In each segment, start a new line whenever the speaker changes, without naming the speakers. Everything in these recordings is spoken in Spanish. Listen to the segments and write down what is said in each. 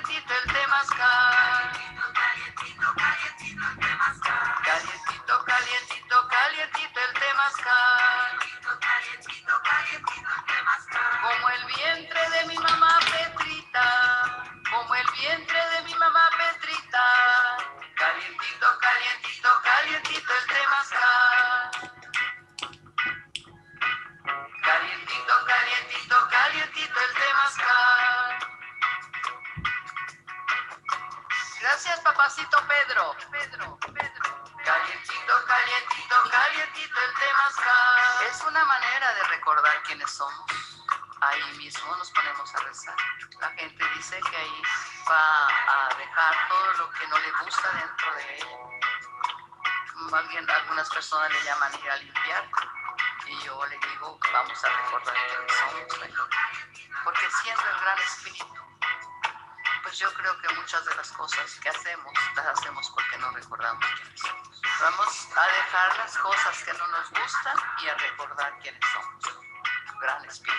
calientito el temazcal. Calientito, calientito el temazcal. Calientito, calientito, calientito el temazcal. Calientito, calientito el temazcal. Como el vientre de mi mamá Petrita, como el vientre de mi mamá Petrita. Calientito, calientito, calientito el temazcal. Calientito, calientito, calientito el temazcal. Gracias, papacito Pedro. Calientito, calientito, calientito el temazcal. Es una manera de recordar quiénes somos. Ahí mismo nos ponemos a rezar. La gente dice que ahí va a dejar todo lo que no le gusta dentro de él. Algunas personas le llaman ir a limpiar. Y yo le digo, vamos a recordar quiénes somos, ¿verdad? Porque siendo el Gran Espíritu, pues yo creo que muchas de las cosas que hacemos, las hacemos porque no recordamos quiénes somos. Vamos a dejar las cosas que no nos gustan y a recordar quiénes somos. Gran Espíritu.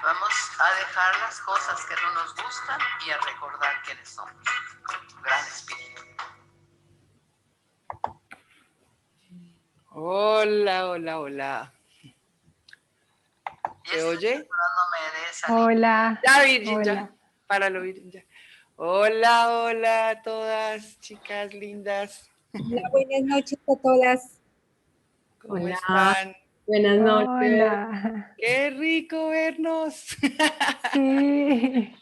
Vamos a dejar las cosas que no nos gustan y a recordar quiénes somos. Gran Espíritu.
Hola, hola, hola. ¿Se oye?
Hola.
Ya, Virgin,
hola.
ya. Páralo, Virgin, ya. Hola, hola a todas, chicas lindas.
Hola, buenas noches a todas.
¿Cómo están?
Buenas noches.
Hola.
¡Qué rico vernos!
Sí.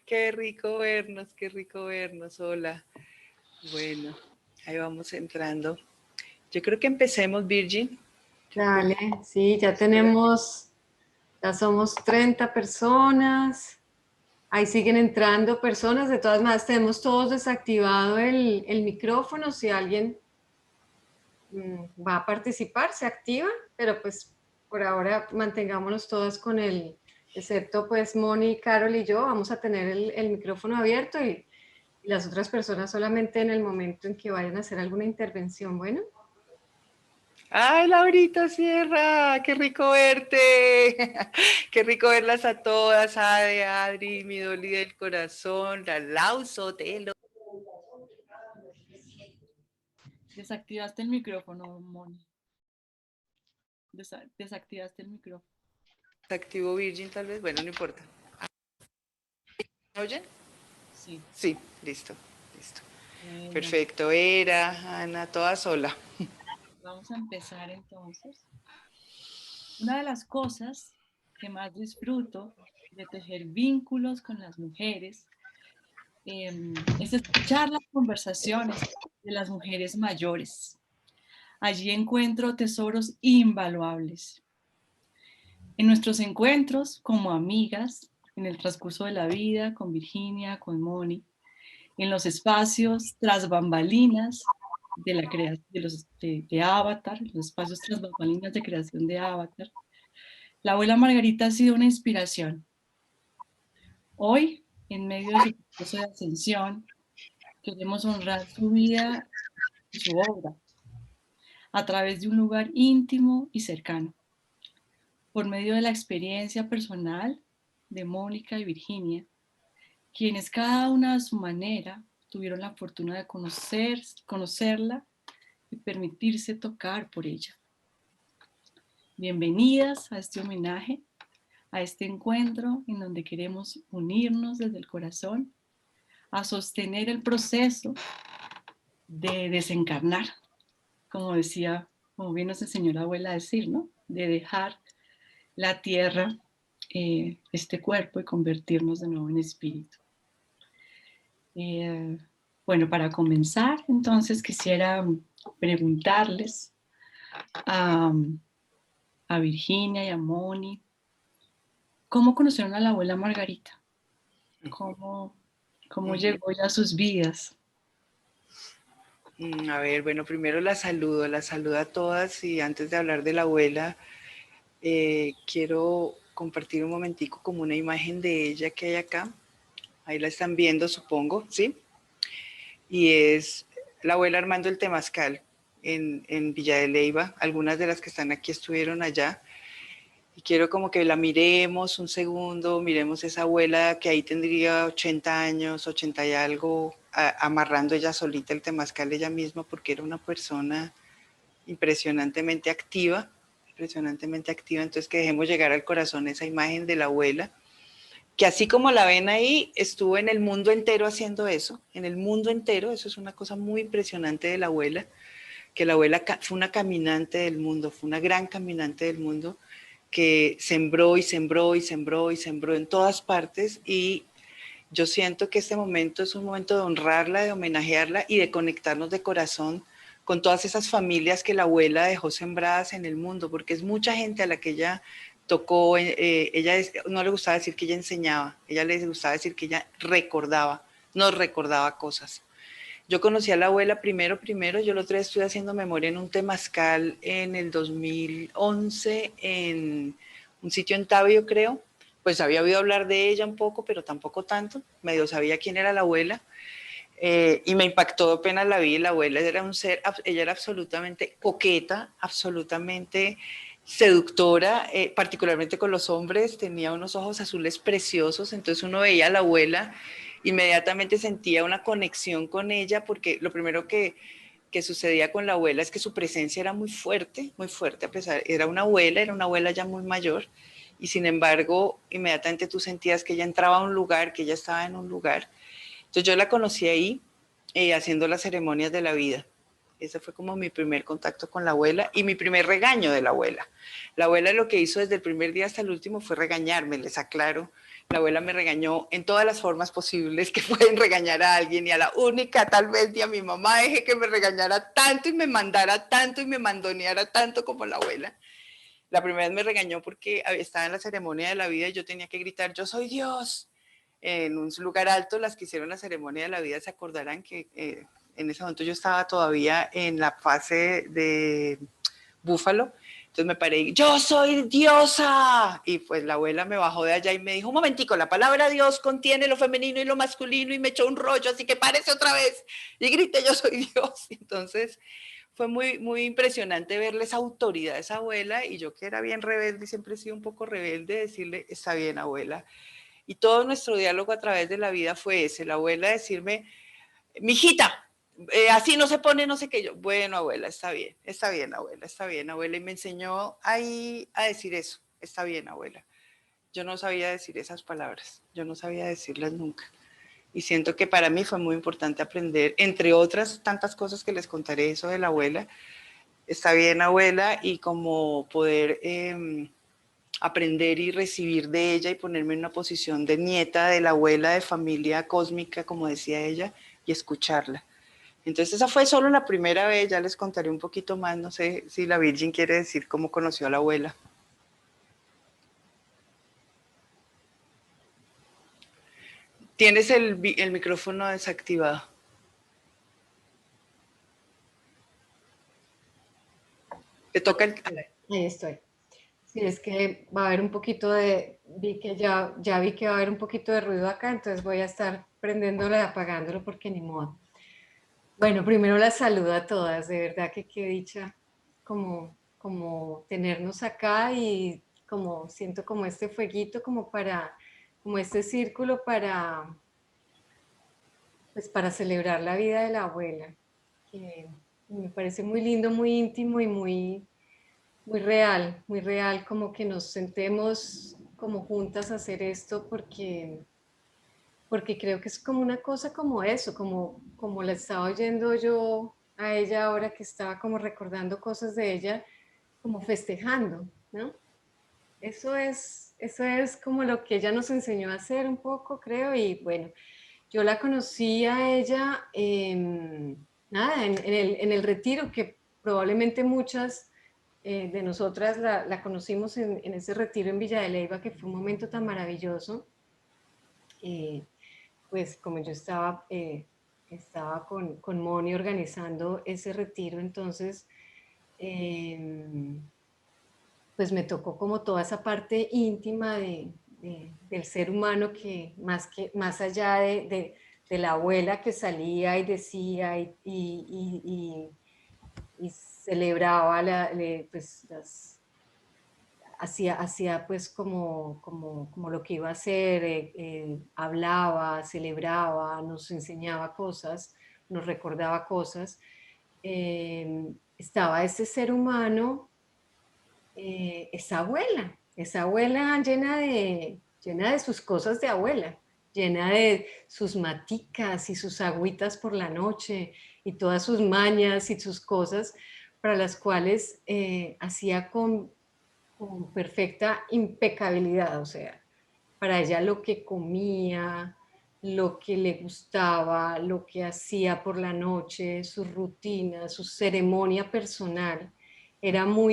¡Qué rico vernos, qué rico vernos! Hola. Bueno, ahí vamos entrando. Yo creo que empecemos, Virgin.
Dale, sí, ya tenemos, ya somos 30 personas. Ahí siguen entrando personas. De todas maneras, tenemos todos desactivado el micrófono. Si alguien va a participar, se activa, pero pues por ahora mantengámonos todas con el, excepto pues Moni, Carol y yo, vamos a tener el micrófono abierto y las otras personas solamente en el momento en que vayan a hacer alguna intervención. Bueno.
¡Ay, Laurita Sierra! ¡Qué rico verte! ¡Qué rico verlas a todas! Ade, Adri, mi Doli del corazón, la Lau Sotelo.
Desactivaste el micrófono, Moni. Desactivaste el micrófono.
¿Desactivó Virgin tal vez? Bueno, no importa. ¿Me oyen?
Sí.
Sí, listo, listo. Perfecto, Era, Ana, toda sola.
Vamos a empezar entonces. Una de las cosas que más disfruto de tejer vínculos con las mujeres es escuchar las conversaciones de las mujeres mayores. Allí encuentro tesoros invaluables. En nuestros encuentros como amigas, en el transcurso de la vida, con Virginia, con Moni, en los espacios tras bambalinas de la creación de Avatar, los espacios tras bambalinas de creación de Avatar, la abuela Margarita ha sido una inspiración. Hoy, en medio de su proceso de ascensión, queremos honrar su vida y su obra a través de un lugar íntimo y cercano, por medio de la experiencia personal de Mónica y Virginia, quienes cada una a su manera tuvieron la fortuna de conocerla y permitirse tocar por ella. Bienvenidas a este homenaje, a este encuentro en donde queremos unirnos desde el corazón a sostener el proceso de desencarnar, como decía, como bien nos enseñó la abuela a decir, ¿no? De dejar la tierra, este cuerpo y convertirnos de nuevo en espíritu. Bueno, para comenzar, entonces quisiera preguntarles a Virginia y a Moni, ¿cómo conocieron a la abuela Margarita? ¿Cómo llegó ya a sus vidas?
A ver, bueno, primero la saludo a todas y antes de hablar de la abuela, quiero compartir un momentico como una imagen de ella que hay acá. ahí la están viendo, supongo, ¿sí? Y es la abuela armando el temazcal en Villa de Leyva. Algunas de las que están aquí estuvieron allá. Y quiero como que la miremos un segundo, miremos esa abuela que ahí tendría 80 años, 80 y algo, amarrando ella solita el temazcal ella misma, porque era una persona impresionantemente activa, impresionantemente activa. Entonces que dejemos llegar al corazón esa imagen de la abuela, que así como la ven ahí, estuvo en el mundo entero haciendo eso, en el mundo entero. Eso es una cosa muy impresionante de la abuela, que la abuela fue una caminante del mundo, fue una gran caminante del mundo, que sembró y sembró y sembró y sembró en todas partes, y yo siento que este momento es un momento de honrarla, de homenajearla y de conectarnos de corazón con todas esas familias que la abuela dejó sembradas en el mundo, porque es mucha gente a la que ella tocó. Ella no le gustaba decir que ella enseñaba, ella le gustaba decir que ella recordaba, nos recordaba cosas. Yo conocí a la abuela primero, yo el otro día estuve haciendo memoria en un temazcal en el 2011 en un sitio en Tabio, creo. Pues había oído hablar de ella un poco, pero tampoco tanto. Medio sabía quién era la abuela. Y me impactó apenas la vi. La abuela era un ser, ella era absolutamente coqueta, absolutamente seductora, particularmente con los hombres. Tenía unos ojos azules preciosos. Entonces uno veía a la abuela, inmediatamente sentía una conexión con ella, porque lo primero que sucedía con la abuela es que su presencia era muy fuerte, a pesar, era una abuela ya muy mayor, y sin embargo, inmediatamente tú sentías que ella entraba a un lugar, que ella estaba en un lugar. Entonces yo la conocí ahí, haciendo las ceremonias de la vida. Ese fue como mi primer contacto con la abuela y mi primer regaño de la abuela. La abuela lo que hizo desde el primer día hasta el último fue regañarme, les aclaro. La abuela me regañó en todas las formas posibles que pueden regañar a alguien, y a la única tal vez ni a mi mamá dejé que me regañara tanto y me mandara tanto y me mandoneara tanto como la abuela. La primera vez me regañó porque estaba en la ceremonia de la vida y yo tenía que gritar, yo soy Dios, en un lugar alto. Las que hicieron la ceremonia de la vida se acordarán que en ese momento yo estaba todavía en la fase de búfalo. Entonces me paré y yo soy diosa. Y pues la abuela me bajó de allá y me dijo, un momentico, la palabra Dios contiene lo femenino y lo masculino, y me echó un rollo, así que párese otra vez. Y grité, yo soy Dios. Entonces fue muy, muy impresionante verle esa autoridad a esa abuela, y yo, que era bien rebelde, siempre he sido un poco rebelde, decirle, está bien, abuela. Y todo nuestro diálogo a través de la vida fue ese, la abuela decirme, mijita, así no se pone, no sé qué. Yo, bueno, abuela, está bien, abuela, está bien, abuela. Y me enseñó ahí a decir eso, está bien, abuela. Yo no sabía decir esas palabras, yo no sabía decirlas nunca. Y siento que para mí fue muy importante aprender, entre otras tantas cosas que les contaré, eso de la abuela, está bien, abuela, y como poder aprender y recibir de ella y ponerme en una posición de nieta de la abuela de familia cósmica, como decía ella, y escucharla. Entonces esa fue solo la primera vez, ya les contaré un poquito más, no sé si la Virgin quiere decir cómo conoció a la abuela. Tienes el micrófono desactivado. Te toca el...
Ahí estoy. Sí, es que va a haber un poquito de, ya vi que va a haber un poquito de ruido acá, entonces voy a estar prendiéndolo y apagándolo porque ni modo. Bueno, primero las saludo a todas, de verdad que qué dicha como tenernos acá, y como siento como este fueguito, como este círculo pues para celebrar la vida de la abuela, que me parece muy lindo, muy íntimo y muy real, como que nos sentemos como juntas a hacer esto, porque creo que es como una cosa como eso, como la estaba oyendo yo a ella ahora, que estaba como recordando cosas de ella, como festejando, ¿no? Eso es como lo que ella nos enseñó a hacer un poco, creo. Y bueno, yo la conocí a ella nada, en el retiro, que probablemente muchas de nosotras la conocimos en ese retiro en Villa de Leyva, que fue un momento tan maravilloso. Pues como yo estaba con Moni organizando ese retiro, entonces pues me tocó como toda esa parte íntima del ser humano más allá de la abuela que salía y decía y celebraba pues hacía pues como lo que iba a hacer, hablaba, celebraba, nos enseñaba cosas, nos recordaba cosas. Estaba ese ser humano, esa abuela llena de sus cosas de abuela, llena de sus maticas y sus agüitas por la noche y todas sus mañas y sus cosas para las cuales hacía con perfecta impecabilidad, o sea, para ella lo que comía, lo que le gustaba, lo que hacía por la noche, su rutina, su ceremonia personal, era como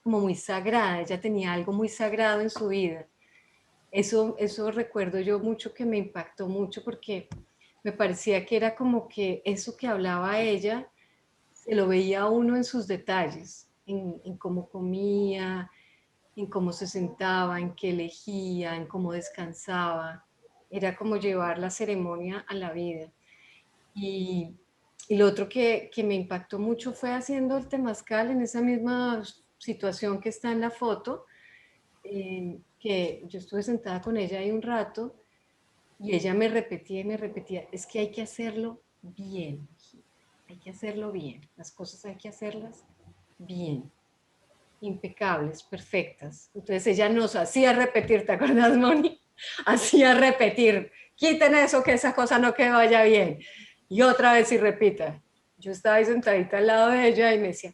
muy sagrada, ella tenía algo muy sagrado en su vida. Eso recuerdo yo mucho que me impactó mucho porque me parecía que era como que eso que hablaba ella, se lo veía uno en sus detalles, en cómo comía, en cómo se sentaba, en qué elegía, en cómo descansaba. Era como llevar la ceremonia a la vida. Y, y lo otro que me impactó mucho fue haciendo el temazcal en esa misma situación que está en la foto, que yo estuve sentada con ella ahí un rato y ella me repetía y me repetía, es que hay que hacerlo bien, hay que hacerlo bien, las cosas hay que hacerlas bien, impecables, perfectas. Entonces ella nos hacía repetir, ¿te acuerdas, Moni? Hacía repetir, quiten eso, que esa cosa no quedó ya bien. Y otra vez y repita. Yo estaba ahí sentadita al lado de ella y me decía,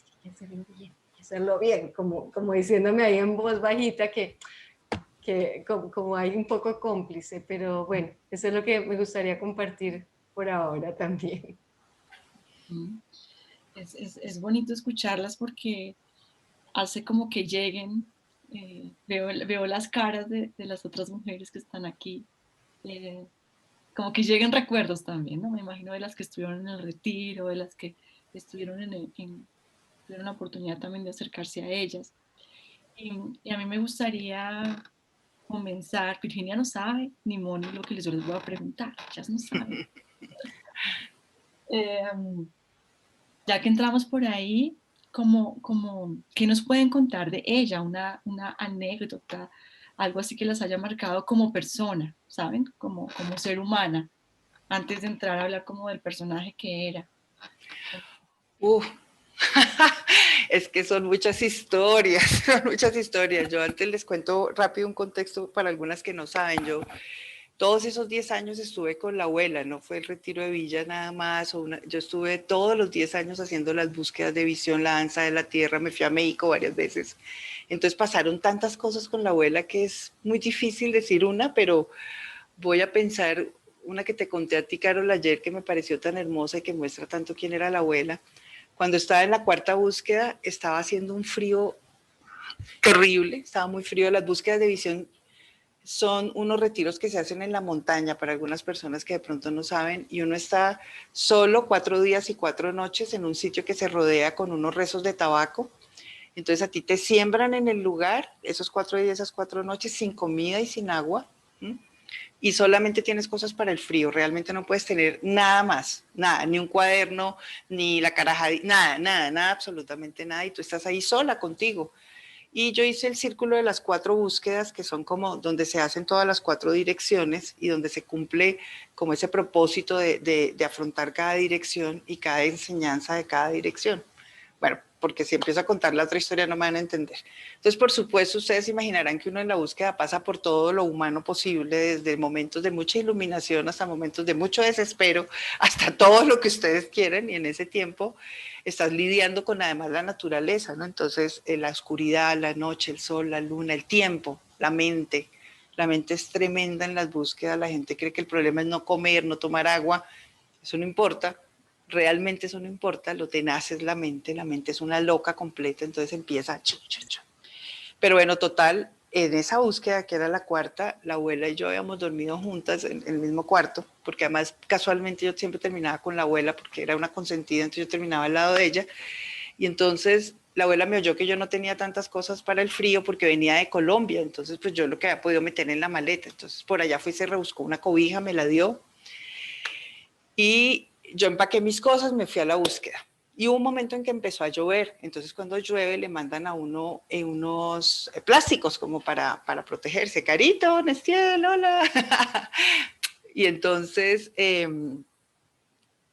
hay que hacerlo bien, hay que hacerlo bien, como diciéndome ahí en voz bajita que como hay un poco cómplice, pero bueno, eso es lo que me gustaría compartir por ahora también.
Es bonito escucharlas porque hace como que lleguen, veo las caras de las otras mujeres que están aquí, como que lleguen recuerdos también, ¿no? Me imagino de las que estuvieron en el retiro, de las que estuvieron tuvieron la oportunidad también de acercarse a ellas. Y a mí me gustaría comenzar, Virginia no sabe, ni Moni, lo que yo les voy a preguntar, ellas no saben. Ya que entramos por ahí, ¿qué nos pueden contar de ella? Una anécdota, algo así que las haya marcado como persona, ¿saben? Como ser humana, antes de entrar a hablar como del personaje que era.
Es que son muchas historias, son muchas historias. Yo antes les cuento rápido un contexto para algunas que no saben. Yo todos esos 10 años estuve con la abuela, no fue el retiro de Villa nada más. Yo estuve todos los 10 años haciendo las búsquedas de visión, la danza de la tierra, me fui a México varias veces. Entonces pasaron tantas cosas con la abuela que es muy difícil decir una, pero voy a pensar una que te conté a ti, Carol, ayer, que me pareció tan hermosa y que muestra tanto quién era la abuela. Cuando estaba en la cuarta búsqueda, estaba haciendo un frío terrible, estaba muy frío. Las búsquedas de visión son unos retiros que se hacen en la montaña para algunas personas que de pronto no saben, y uno está solo 4 días y 4 noches en un sitio que se rodea con unos rezos de tabaco. Entonces a ti te siembran en el lugar esos 4 días, esas 4 noches, sin comida y sin agua, ¿sí? Y solamente tienes cosas para el frío, realmente no puedes tener nada más, nada, ni un cuaderno, ni la caraja, nada, absolutamente nada, y tú estás ahí sola contigo. Y yo hice el círculo de las 4 búsquedas, que son como donde se hacen todas las 4 direcciones y donde se cumple como ese propósito de afrontar cada dirección y cada enseñanza de cada dirección. Bueno, porque si empiezo a contar la otra historia no me van a entender. Entonces, por supuesto, ustedes imaginarán que uno en la búsqueda pasa por todo lo humano posible, desde momentos de mucha iluminación hasta momentos de mucho desespero, hasta todo lo que ustedes quieren, y en ese tiempo estás lidiando con además la naturaleza, ¿no? Entonces, la oscuridad, la noche, el sol, la luna, el tiempo, la mente. La mente es tremenda en las búsquedas, la gente cree que el problema es no comer, no tomar agua, eso no importa. Realmente eso no importa, lo tenaz es la mente es una loca completa, entonces empieza. Pero bueno, total, en esa búsqueda, que era la cuarta, la abuela y yo habíamos dormido juntas en el mismo cuarto, porque además casualmente yo siempre terminaba con la abuela, porque era una consentida, entonces yo terminaba al lado de ella, y entonces la abuela me oyó que yo no tenía tantas cosas para el frío porque venía de Colombia, entonces pues yo lo que había podido meter en la maleta, entonces por allá fui, se rebuscó una cobija, me la dio y yo empaqué mis cosas, me fui a la búsqueda. Y hubo un momento en que empezó a llover, entonces cuando llueve le mandan a uno unos plásticos como para protegerse. Carito, Nestiel, hola. Y entonces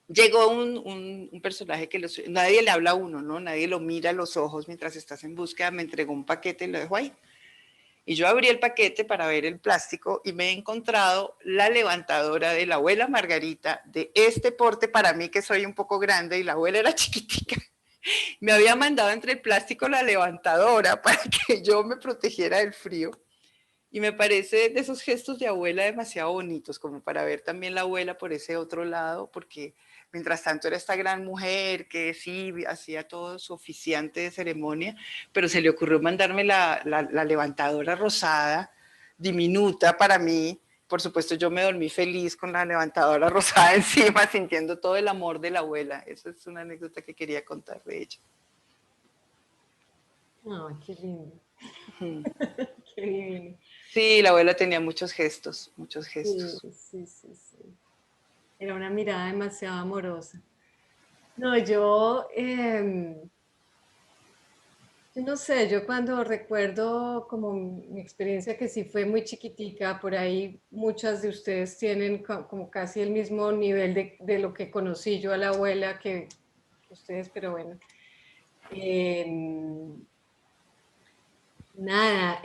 llegó un personaje que nadie le habla a uno, ¿no? Nadie lo mira a los ojos mientras estás en búsqueda, me entregó un paquete y lo dejó ahí. Y yo abrí el paquete para ver el plástico y me he encontrado la levantadora de la abuela Margarita, de este porte para mí que soy un poco grande y la abuela era chiquitica. Me había mandado entre el plástico la levantadora para que yo me protegiera del frío. Y me parece de esos gestos de abuela demasiado bonitos, como para ver también la abuela por ese otro lado, porque mientras tanto era esta gran mujer que sí hacía todo su oficiante de ceremonia, pero se le ocurrió mandarme la levantadora rosada, diminuta para mí. Por supuesto, yo me dormí feliz con la levantadora rosada encima, sintiendo todo el amor de la abuela. Esa es una anécdota que quería contar de ella.
Ay, qué lindo. Qué divino.
Sí, la abuela tenía muchos gestos, muchos gestos.
Sí, sí, sí, sí. Era una mirada demasiado amorosa. No, yo no sé, yo cuando recuerdo como mi experiencia que sí fue muy chiquitica, por ahí muchas de ustedes tienen como casi el mismo nivel de lo que conocí yo a la abuela que ustedes, pero bueno. Nada,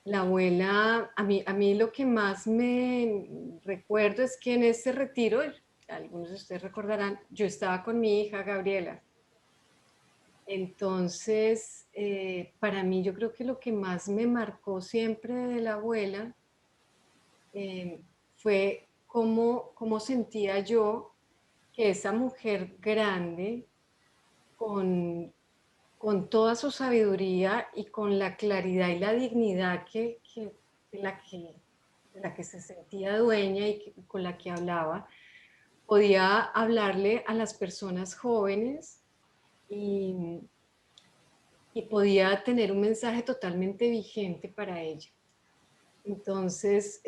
la abuela, a mí lo que más me recuerdo es que en ese retiro, algunos de ustedes recordarán, yo estaba con mi hija Gabriela. Entonces, para mí yo creo que lo que más me marcó siempre de la abuela fue cómo sentía yo que esa mujer grande, con toda su sabiduría y con la claridad y la dignidad de la que se sentía dueña y con la que hablaba, podía hablarle a las personas jóvenes y podía tener un mensaje totalmente vigente para ella. Entonces,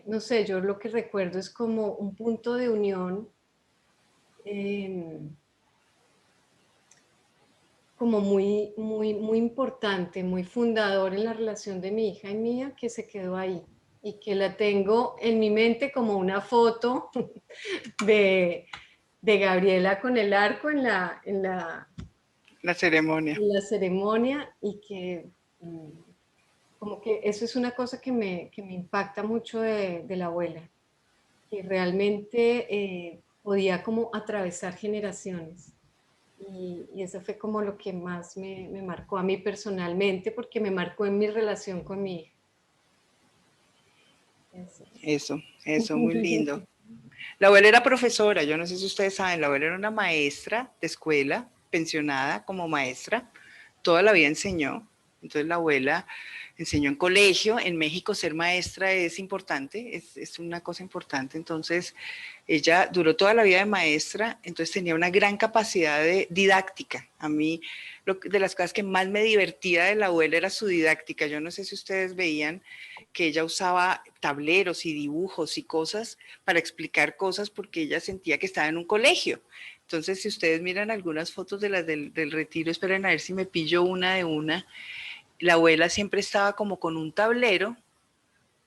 no sé, yo lo que recuerdo es como un punto de unión como muy importante, muy fundador en la relación de mi hija y mía, que se quedó ahí y que la tengo en mi mente como una foto de, de Gabriela con el arco
La ceremonia.
en la ceremonia y que como que eso es una cosa que me impacta mucho de la abuela, que realmente podía como atravesar generaciones. Y eso fue como lo que más me marcó a mí personalmente, porque me marcó en mi relación con mi hija.
Eso, muy lindo. La abuela era profesora, yo no sé si ustedes saben, la abuela era una maestra de escuela, pensionada como maestra, toda la vida enseñó. Entonces la abuela enseñó en colegio, en México ser maestra es importante, es una cosa importante, entonces ella duró toda la vida de maestra, entonces tenía una gran capacidad de didáctica. A mí, de las cosas que más me divertía de la abuela era su didáctica. Yo no sé si ustedes veían que ella usaba tableros y dibujos y cosas para explicar cosas porque ella sentía que estaba en un colegio. Entonces, si ustedes miran algunas fotos de las del retiro, esperen a ver si me pillo una de una. La abuela siempre estaba como con un tablero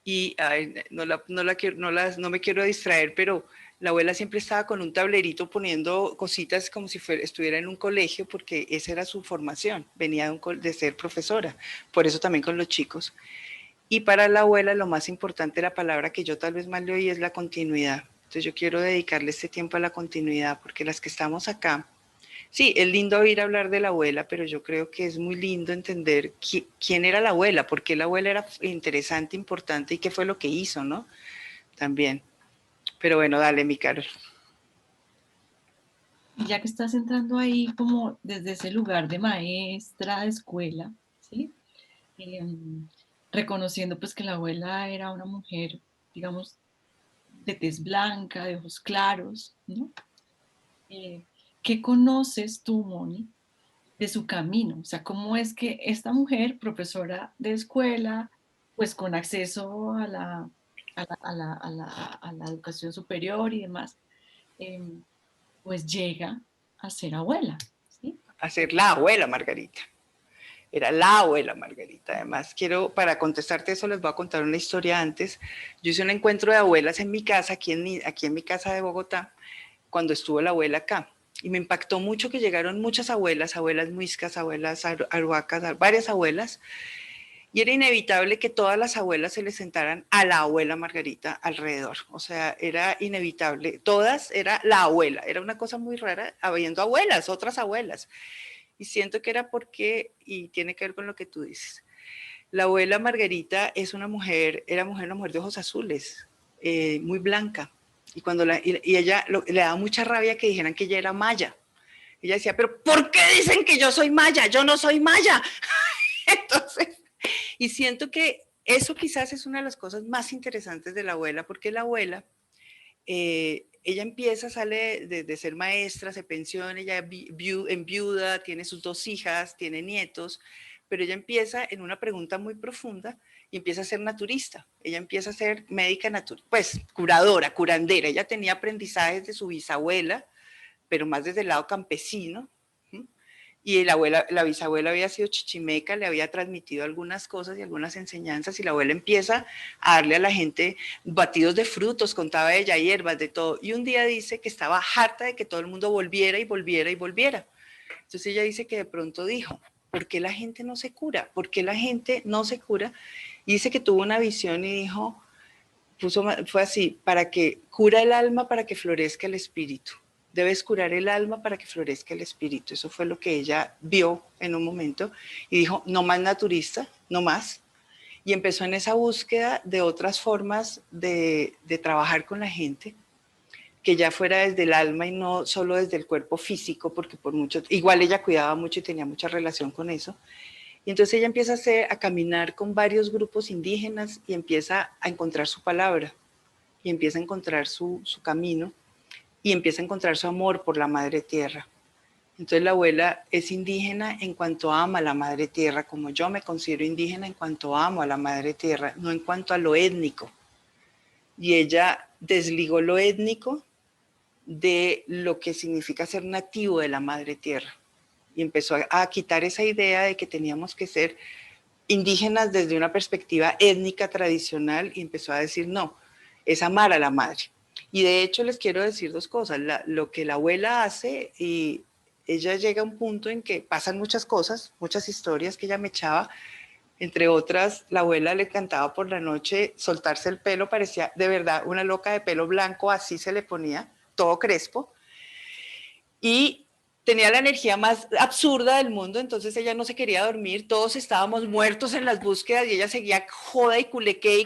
y ay, no me quiero distraer, pero la abuela siempre estaba con un tablerito poniendo cositas como si estuviera en un colegio, porque esa era su formación, venía de ser profesora, por eso también con los chicos. Y para la abuela lo más importante, la palabra que yo tal vez más le oí es la continuidad. Entonces yo quiero dedicarle este tiempo a la continuidad, porque las que estamos acá, sí, es lindo oír hablar de la abuela, pero yo creo que es muy lindo entender quién era la abuela, por qué la abuela era interesante, importante y qué fue lo que hizo, ¿no? También. Pero bueno, dale, mi Carol.
Y ya que estás entrando ahí como desde ese lugar de maestra de escuela, ¿sí? Reconociendo pues que la abuela era una mujer, digamos, de tez blanca, de ojos claros, ¿no? ¿Qué conoces tú, Moni, de su camino. O sea, cómo es que esta mujer, profesora de escuela, pues con acceso a la educación superior y demás, pues llega a ser abuela, ¿sí?
A ser la abuela Margarita. Era la abuela Margarita. Además, para contestarte eso, les voy a contar una historia antes. Yo hice un encuentro de abuelas en mi casa, aquí en mi casa de Bogotá, cuando estuvo la abuela acá. Y me impactó mucho que llegaron muchas abuelas, abuelas muiscas, abuelas aruacas, varias abuelas, y era inevitable que todas las abuelas se les sentaran a la abuela Margarita alrededor. O sea, era inevitable. Todas era la abuela. Era una cosa muy rara, habiendo abuelas, otras abuelas. Y siento que era porque, y tiene que ver con lo que tú dices, la abuela Margarita es una mujer de ojos azules, muy blanca. Y cuando ella le daba mucha rabia que dijeran que ella era maya. Ella decía, pero ¿por qué dicen que yo soy maya? Yo no soy maya. Entonces, y siento que eso quizás es una de las cosas más interesantes de la abuela, porque la abuela, ella sale de ser maestra, se pensiona, ella enviuda, tiene sus 2 hijas, tiene nietos, pero ella empieza en una pregunta muy profunda y empieza a ser naturista. Ella empieza a ser médica pues curadora, curandera. Ella tenía aprendizajes de su bisabuela, pero más desde el lado campesino. Y la bisabuela había sido chichimeca, le había transmitido algunas cosas y algunas enseñanzas, y la abuela empieza a darle a la gente batidos de frutos, contaba ella, hierbas, de todo. Y un día dice que estaba harta de que todo el mundo volviera y volviera y volviera. Entonces ella dice que de pronto dijo, ¿por qué la gente no se cura? ¿Por qué la gente no se cura? Y dice que tuvo una visión y dijo, fue así, para que cura el alma, para que florezca el espíritu. Debes curar el alma para que florezca el espíritu. Eso fue lo que ella vio en un momento y dijo, no más naturista, no más. Y empezó en esa búsqueda de otras formas de trabajar con la gente, que ya fuera desde el alma y no solo desde el cuerpo físico, porque igual ella cuidaba mucho y tenía mucha relación con eso. Y entonces ella empieza a caminar con varios grupos indígenas y empieza a encontrar su palabra y empieza a encontrar su camino y empieza a encontrar su amor por la madre tierra. Entonces la abuela es indígena en cuanto ama a la madre tierra, como yo me considero indígena en cuanto amo a la madre tierra, no en cuanto a lo étnico. Y ella desligó lo étnico de lo que significa ser nativo de la madre tierra. Y empezó a quitar esa idea de que teníamos que ser indígenas desde una perspectiva étnica tradicional y empezó a decir no, es amar a la madre. Y de hecho les quiero decir 2 cosas, lo que la abuela hace, y ella llega a un punto en que pasan muchas cosas, muchas historias que ella me echaba, entre otras, la abuela le cantaba por la noche soltarse el pelo, parecía de verdad una loca de pelo blanco, así se le ponía, todo crespo, y tenía la energía más absurda del mundo, entonces ella no se quería dormir, todos estábamos muertos en las búsquedas y ella seguía joda y culequé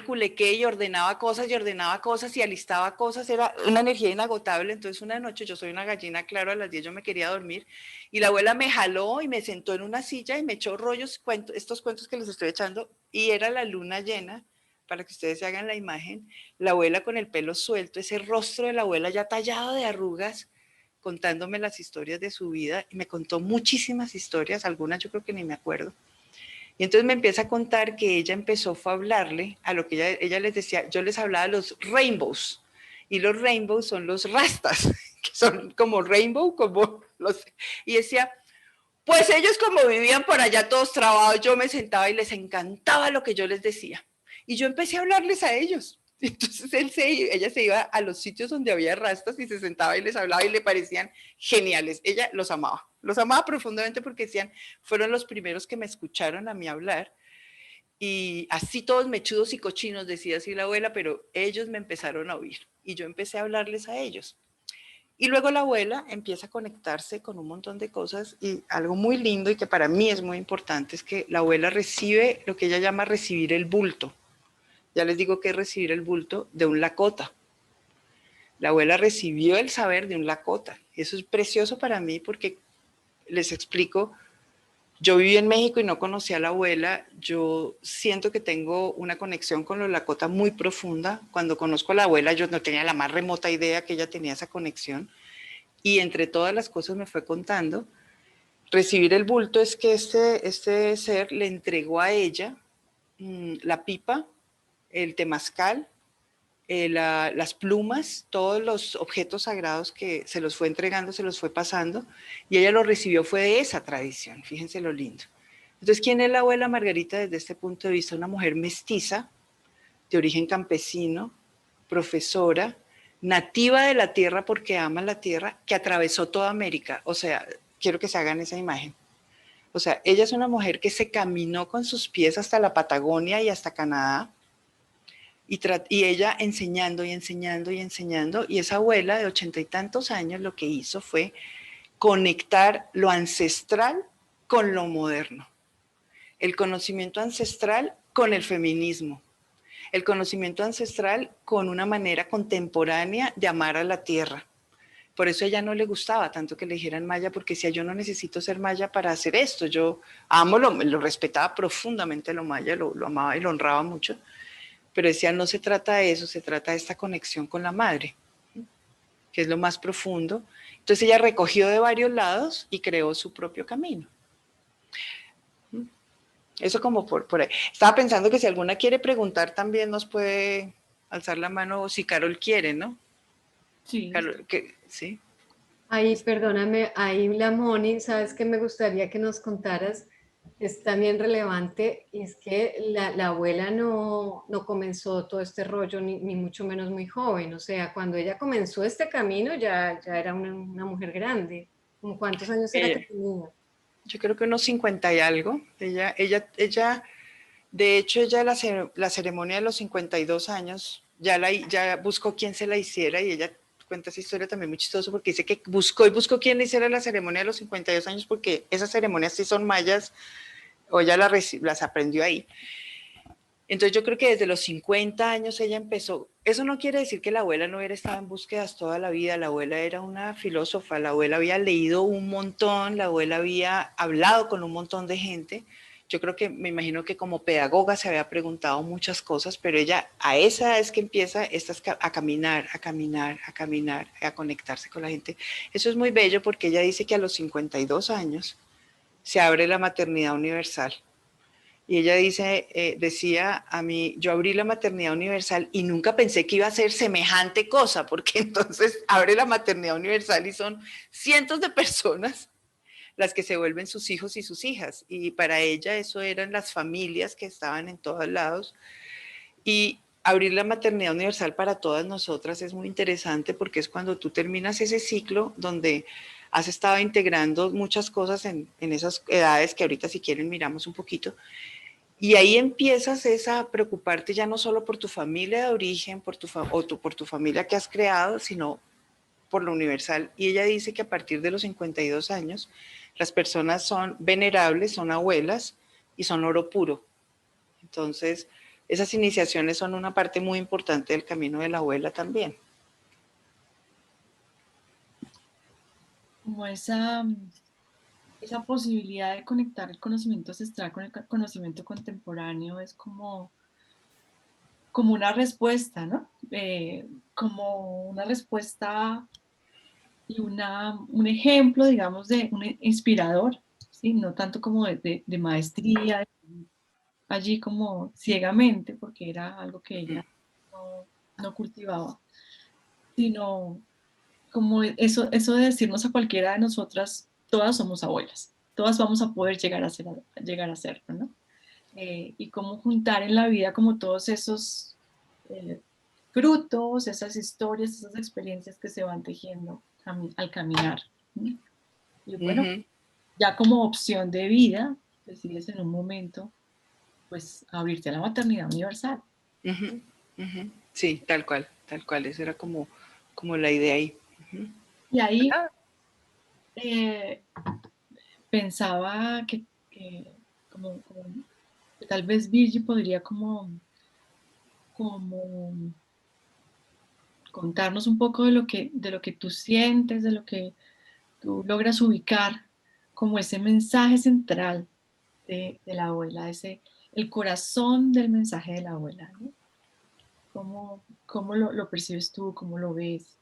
y ordenaba cosas y alistaba cosas, era una energía inagotable. Entonces una noche, yo soy una gallina, claro, a las 10 yo me quería dormir y la abuela me jaló y me sentó en una silla y me echó estos cuentos que les estoy echando, y era la luna llena, para que ustedes se hagan la imagen, la abuela con el pelo suelto, ese rostro de la abuela ya tallado de arrugas, contándome las historias de su vida, y me contó muchísimas historias, algunas yo creo que ni me acuerdo. Y entonces me empieza a contar que ella empezó a hablarle a lo que ella les decía, yo les hablaba de los rainbows, y los rainbows son los rastas, que son como rainbow, y decía, pues ellos como vivían por allá todos trabados, yo me sentaba y les encantaba lo que yo les decía. Y yo empecé a hablarles a ellos. Entonces ella se iba a los sitios donde había rastas y se sentaba y les hablaba y le parecían geniales. Ella los amaba profundamente porque decían, fueron los primeros que me escucharon a mí hablar. Y así todos mechudos y cochinos, decía así la abuela, pero ellos me empezaron a oír y yo empecé a hablarles a ellos. Y luego la abuela empieza a conectarse con un montón de cosas, y algo muy lindo y que para mí es muy importante es que la abuela recibe lo que ella llama recibir el bulto. Ya les digo que es recibir el bulto de un Lakota. La abuela recibió el saber de un Lakota. Eso es precioso para mí porque, les explico, yo viví en México y no conocí a la abuela. Yo siento que tengo una conexión con los Lakota muy profunda. Cuando conozco a la abuela yo no tenía la más remota idea que ella tenía esa conexión. Y entre todas las cosas me fue contando recibir el bulto es que este ser le entregó a ella la pipa, el temazcal, las plumas, todos los objetos sagrados que se los fue entregando, se los fue pasando, y ella lo recibió fue de esa tradición, fíjense lo lindo. Entonces, ¿quién es la abuela Margarita desde este punto de vista? Una mujer mestiza, de origen campesino, profesora, nativa de la tierra porque ama la tierra, que atravesó toda América. O sea, quiero que se hagan esa imagen. O sea, ella es una mujer que se caminó con sus pies hasta la Patagonia y hasta Canadá, y ella enseñando y enseñando y enseñando, y esa abuela de 80 y tantos años lo que hizo fue conectar lo ancestral con lo moderno, el conocimiento ancestral con el feminismo, el conocimiento ancestral con una manera contemporánea de amar a la tierra. Por eso a ella no le gustaba tanto que le dijeran maya, porque decía, yo no necesito ser maya para hacer esto, yo amo, lo respetaba profundamente lo maya, lo amaba y lo honraba mucho, pero decía, no se trata de eso, se trata de esta conexión con la madre, que es lo más profundo. Entonces ella recogió de varios lados y creó su propio camino. Eso como por ahí. Estaba pensando que si alguna quiere preguntar también nos puede alzar la mano, o si Carol quiere, ¿no?
Sí,
Carol, ¿sí?
Ahí, perdóname, ahí la Moni, sabes que me gustaría que nos contaras, es también relevante, y es que la abuela no comenzó todo este rollo, ni mucho menos muy joven, o sea, cuando ella comenzó este camino ya era una mujer grande. ¿Cómo cuántos años era que tenía?
Yo creo que unos 50 y algo. De hecho, ella la ceremonia de los 52 años, ya buscó quién se la hiciera, y ella cuenta esa historia también muy chistoso, porque dice que buscó quién le hiciera la ceremonia de los 52 años, porque esas ceremonias sí son mayas, o ella las aprendió ahí. Entonces yo creo que desde los 50 años ella empezó. Eso no quiere decir que la abuela no hubiera estado en búsquedas toda la vida. La abuela era una filósofa, la abuela había leído un montón, la abuela había hablado con un montón de gente. Yo creo que, me imagino que como pedagoga se había preguntado muchas cosas, pero ella a esa edad es que empieza a caminar, a caminar, a caminar, a conectarse con la gente. Eso es muy bello, porque ella dice que a los 52 años se abre la maternidad universal. Y ella decía a mí, yo abrí la maternidad universal y nunca pensé que iba a ser semejante cosa, porque entonces abre la maternidad universal y son cientos de personas las que se vuelven sus hijos y sus hijas. Y para ella eso eran las familias que estaban en todos lados. Y abrir la maternidad universal para todas nosotras es muy interesante, porque es cuando tú terminas ese ciclo donde has estado integrando muchas cosas en esas edades que ahorita, si quieren, miramos un poquito. Y ahí empiezas a preocuparte ya no solo por tu familia de origen, por tu familia que has creado, sino por lo universal. Y ella dice que a partir de los 52 años, las personas son venerables, son abuelas y son oro puro. Entonces, esas iniciaciones son una parte muy importante del camino de la abuela también.
como esa posibilidad de conectar el conocimiento ancestral con el conocimiento contemporáneo es como una respuesta, ¿no? Como una respuesta y un ejemplo, digamos, de un inspirador, ¿sí? No tanto como de maestría, allí como ciegamente, porque era algo que ella no cultivaba, sino como eso de decirnos a cualquiera de nosotras, todas somos abuelas, todas vamos a poder llegar a serlo, ¿no? Y cómo juntar en la vida como todos esos eh, frutos, esas historias, esas experiencias que se van tejiendo al caminar, ¿no? Y bueno, ya como opción de vida, decides en un momento, pues, abrirte a la maternidad universal.
Sí, tal cual, esa era como la idea ahí.
Y ahí pensaba que tal vez Virgi podría como contarnos un poco de lo que tú sientes, de lo que tú logras ubicar como ese mensaje central de la abuela, el corazón del mensaje de la abuela, ¿no? ¿Cómo lo percibes tú? ¿Cómo lo ves?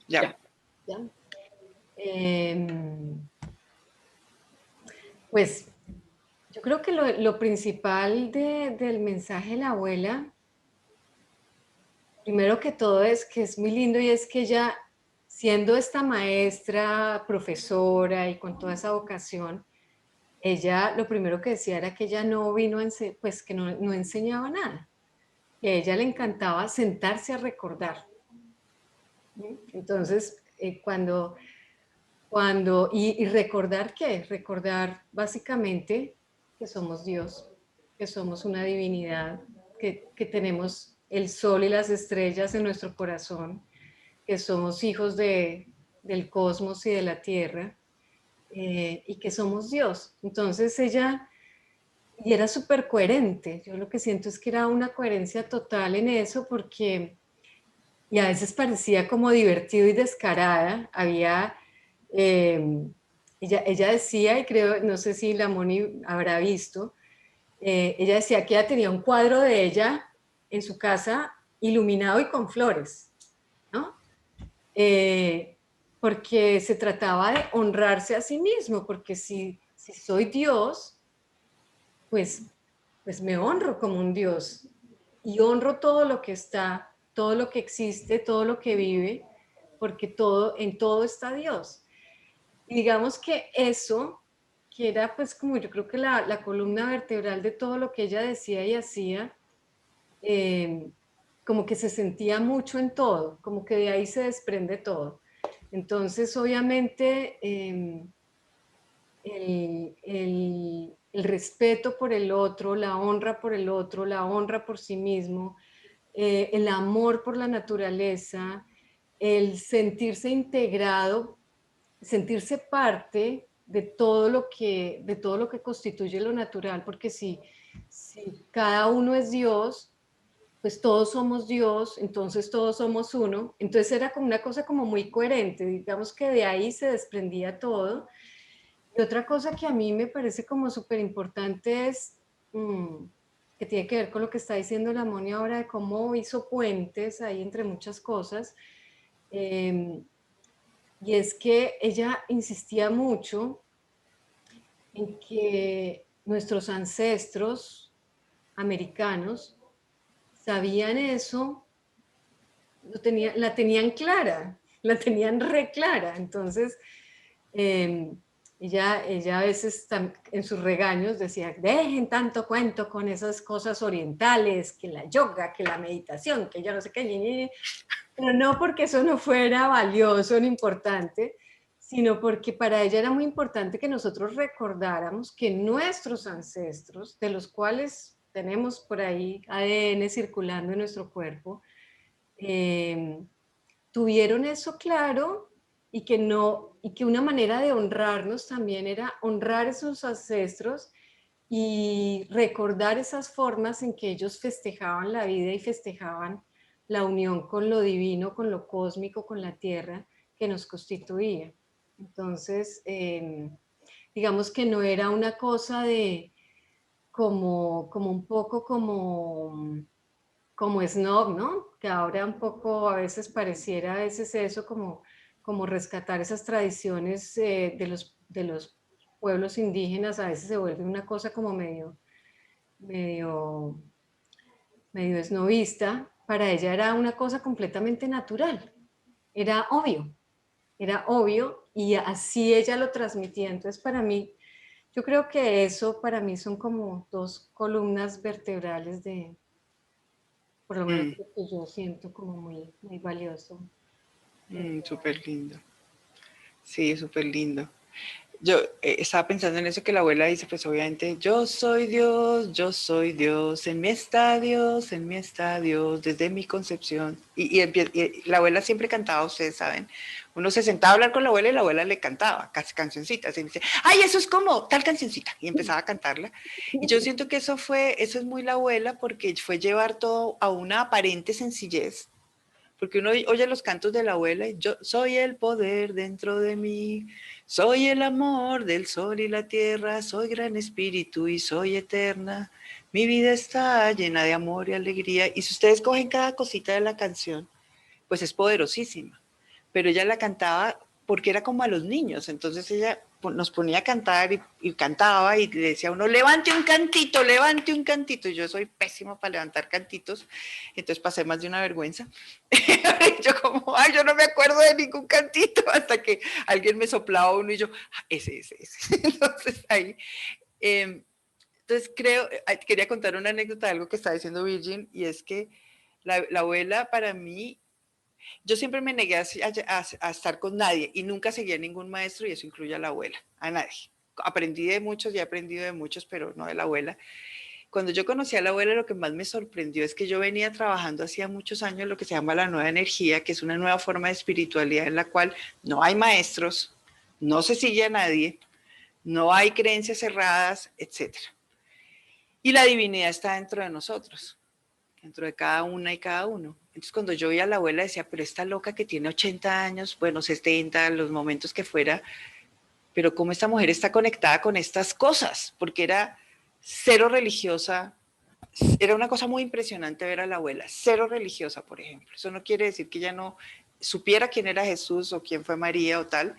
Ya.
¿Ya? Pues yo creo que lo principal del mensaje de la abuela, primero que todo es que es muy lindo y es que ella, siendo esta maestra, profesora y con toda esa vocación, ella lo primero que decía era que ella no vino, pues que no enseñaba nada, que a ella le encantaba sentarse a recordar. ¿Sí? Entonces, y recordar qué, recordar básicamente que somos Dios, que somos una divinidad, que tenemos el sol y las estrellas en nuestro corazón, que somos hijos del cosmos y de la tierra, y que somos Dios. Entonces ella, y era súper coherente, yo lo que siento es que era una coherencia total en eso, porque, y a veces parecía como divertido y descarada, eh, ella decía, y creo, no sé si la Moni habrá visto, ella decía que ella tenía un cuadro de ella en su casa iluminado y con flores, ¿no? Porque se trataba de honrarse a sí mismo, porque si soy Dios, pues me honro como un Dios y honro todo lo que está, todo lo que existe, todo lo que vive, porque en todo está Dios. Y digamos que eso, que era pues como yo creo que la columna vertebral de todo lo que ella decía y hacía, como que se sentía mucho en todo, como que de ahí se desprende todo. Entonces, obviamente, el respeto por el otro, la honra por el otro, la honra por sí mismo, el amor por la naturaleza, el sentirse integrado, sentirse parte de todo lo que constituye lo natural, porque si cada uno es Dios, pues todos somos Dios, entonces todos somos uno. Entonces era como una cosa como muy coherente, digamos que de ahí se desprendía todo. Y otra cosa que a mí me parece como súper importante es, que tiene que ver con lo que está diciendo la Moni ahora, de cómo hizo puentes ahí entre muchas cosas. Y es que ella insistía mucho en que nuestros ancestros americanos sabían eso, la tenían clara, la tenían re clara. Entonces, ella a veces en sus regaños decía, dejen tanto cuento con esas cosas orientales, que la yoga, que la meditación, que yo no sé qué, pero no porque eso no fuera valioso ni importante, sino porque para ella era muy importante que nosotros recordáramos que nuestros ancestros, de los cuales tenemos por ahí ADN circulando en nuestro cuerpo, tuvieron eso claro y que una manera de honrarnos también era honrar esos ancestros y recordar esas formas en que ellos festejaban la vida y festejaban la unión con lo divino, con lo cósmico, con la tierra que nos constituía. Entonces, digamos que no era una cosa de como un poco como snob, ¿no? Que ahora un poco a veces pareciera a veces eso como rescatar esas tradiciones de los pueblos indígenas, a veces se vuelve una cosa como medio, medio esnovista. Para ella era una cosa completamente natural, era obvio y así ella lo transmitía. Entonces para mí, yo creo que eso para mí son como dos columnas vertebrales por lo menos lo que yo siento como muy, muy valioso.
Súper lindo. Sí, súper lindo. Yo estaba pensando en eso que la abuela dice, pues obviamente, yo soy Dios, en mí está Dios, en mí está Dios, desde mi concepción. Y la abuela siempre cantaba, ustedes saben. Uno se sentaba a hablar con la abuela y la abuela le cantaba casi cancioncitas. Y dice, ay, eso es como tal cancioncita. Y empezaba a cantarla. Y yo siento que eso es muy la abuela porque fue llevar todo a una aparente sencillez. Porque uno oye los cantos de la abuela y yo soy el poder dentro de mí, soy el amor del sol y la tierra, soy gran espíritu y soy eterna. Mi vida está llena de amor y alegría. Y si ustedes cogen cada cosita de la canción, pues es poderosísima. pero ella la cantaba porque era como a los niños, entonces ella nos ponía a cantar y cantaba y le decía a uno, levante un cantito, y yo soy pésimo para levantar cantitos, entonces pasé más de una vergüenza. Yo como, ay, yo no me acuerdo de ningún cantito, hasta que alguien me soplaba uno y yo, ese. Entonces ahí, entonces quería contar una anécdota de algo que estaba diciendo Virgin, y es que la abuela para mí, yo siempre me negué a estar con nadie y nunca seguía a ningún maestro, y eso incluye a la abuela, a nadie. Aprendí de muchos y he aprendido de muchos, pero no de la abuela. Cuando yo conocí a la abuela, lo que más me sorprendió es que yo venía trabajando hacía muchos años lo que se llama la nueva energía, que es una nueva forma de espiritualidad en la cual no hay maestros, no se sigue a nadie, no hay creencias cerradas, etc. Y la divinidad está dentro de nosotros, dentro de cada una y cada uno. Entonces cuando yo veía a la abuela decía, pero esta loca que tiene 80 años, bueno, 70, los momentos que fuera, pero cómo esta mujer está conectada con estas cosas, porque era cero religiosa, era una cosa muy impresionante ver a la abuela, cero religiosa, por ejemplo. Eso no quiere decir que ella no supiera quién era Jesús o quién fue María o tal,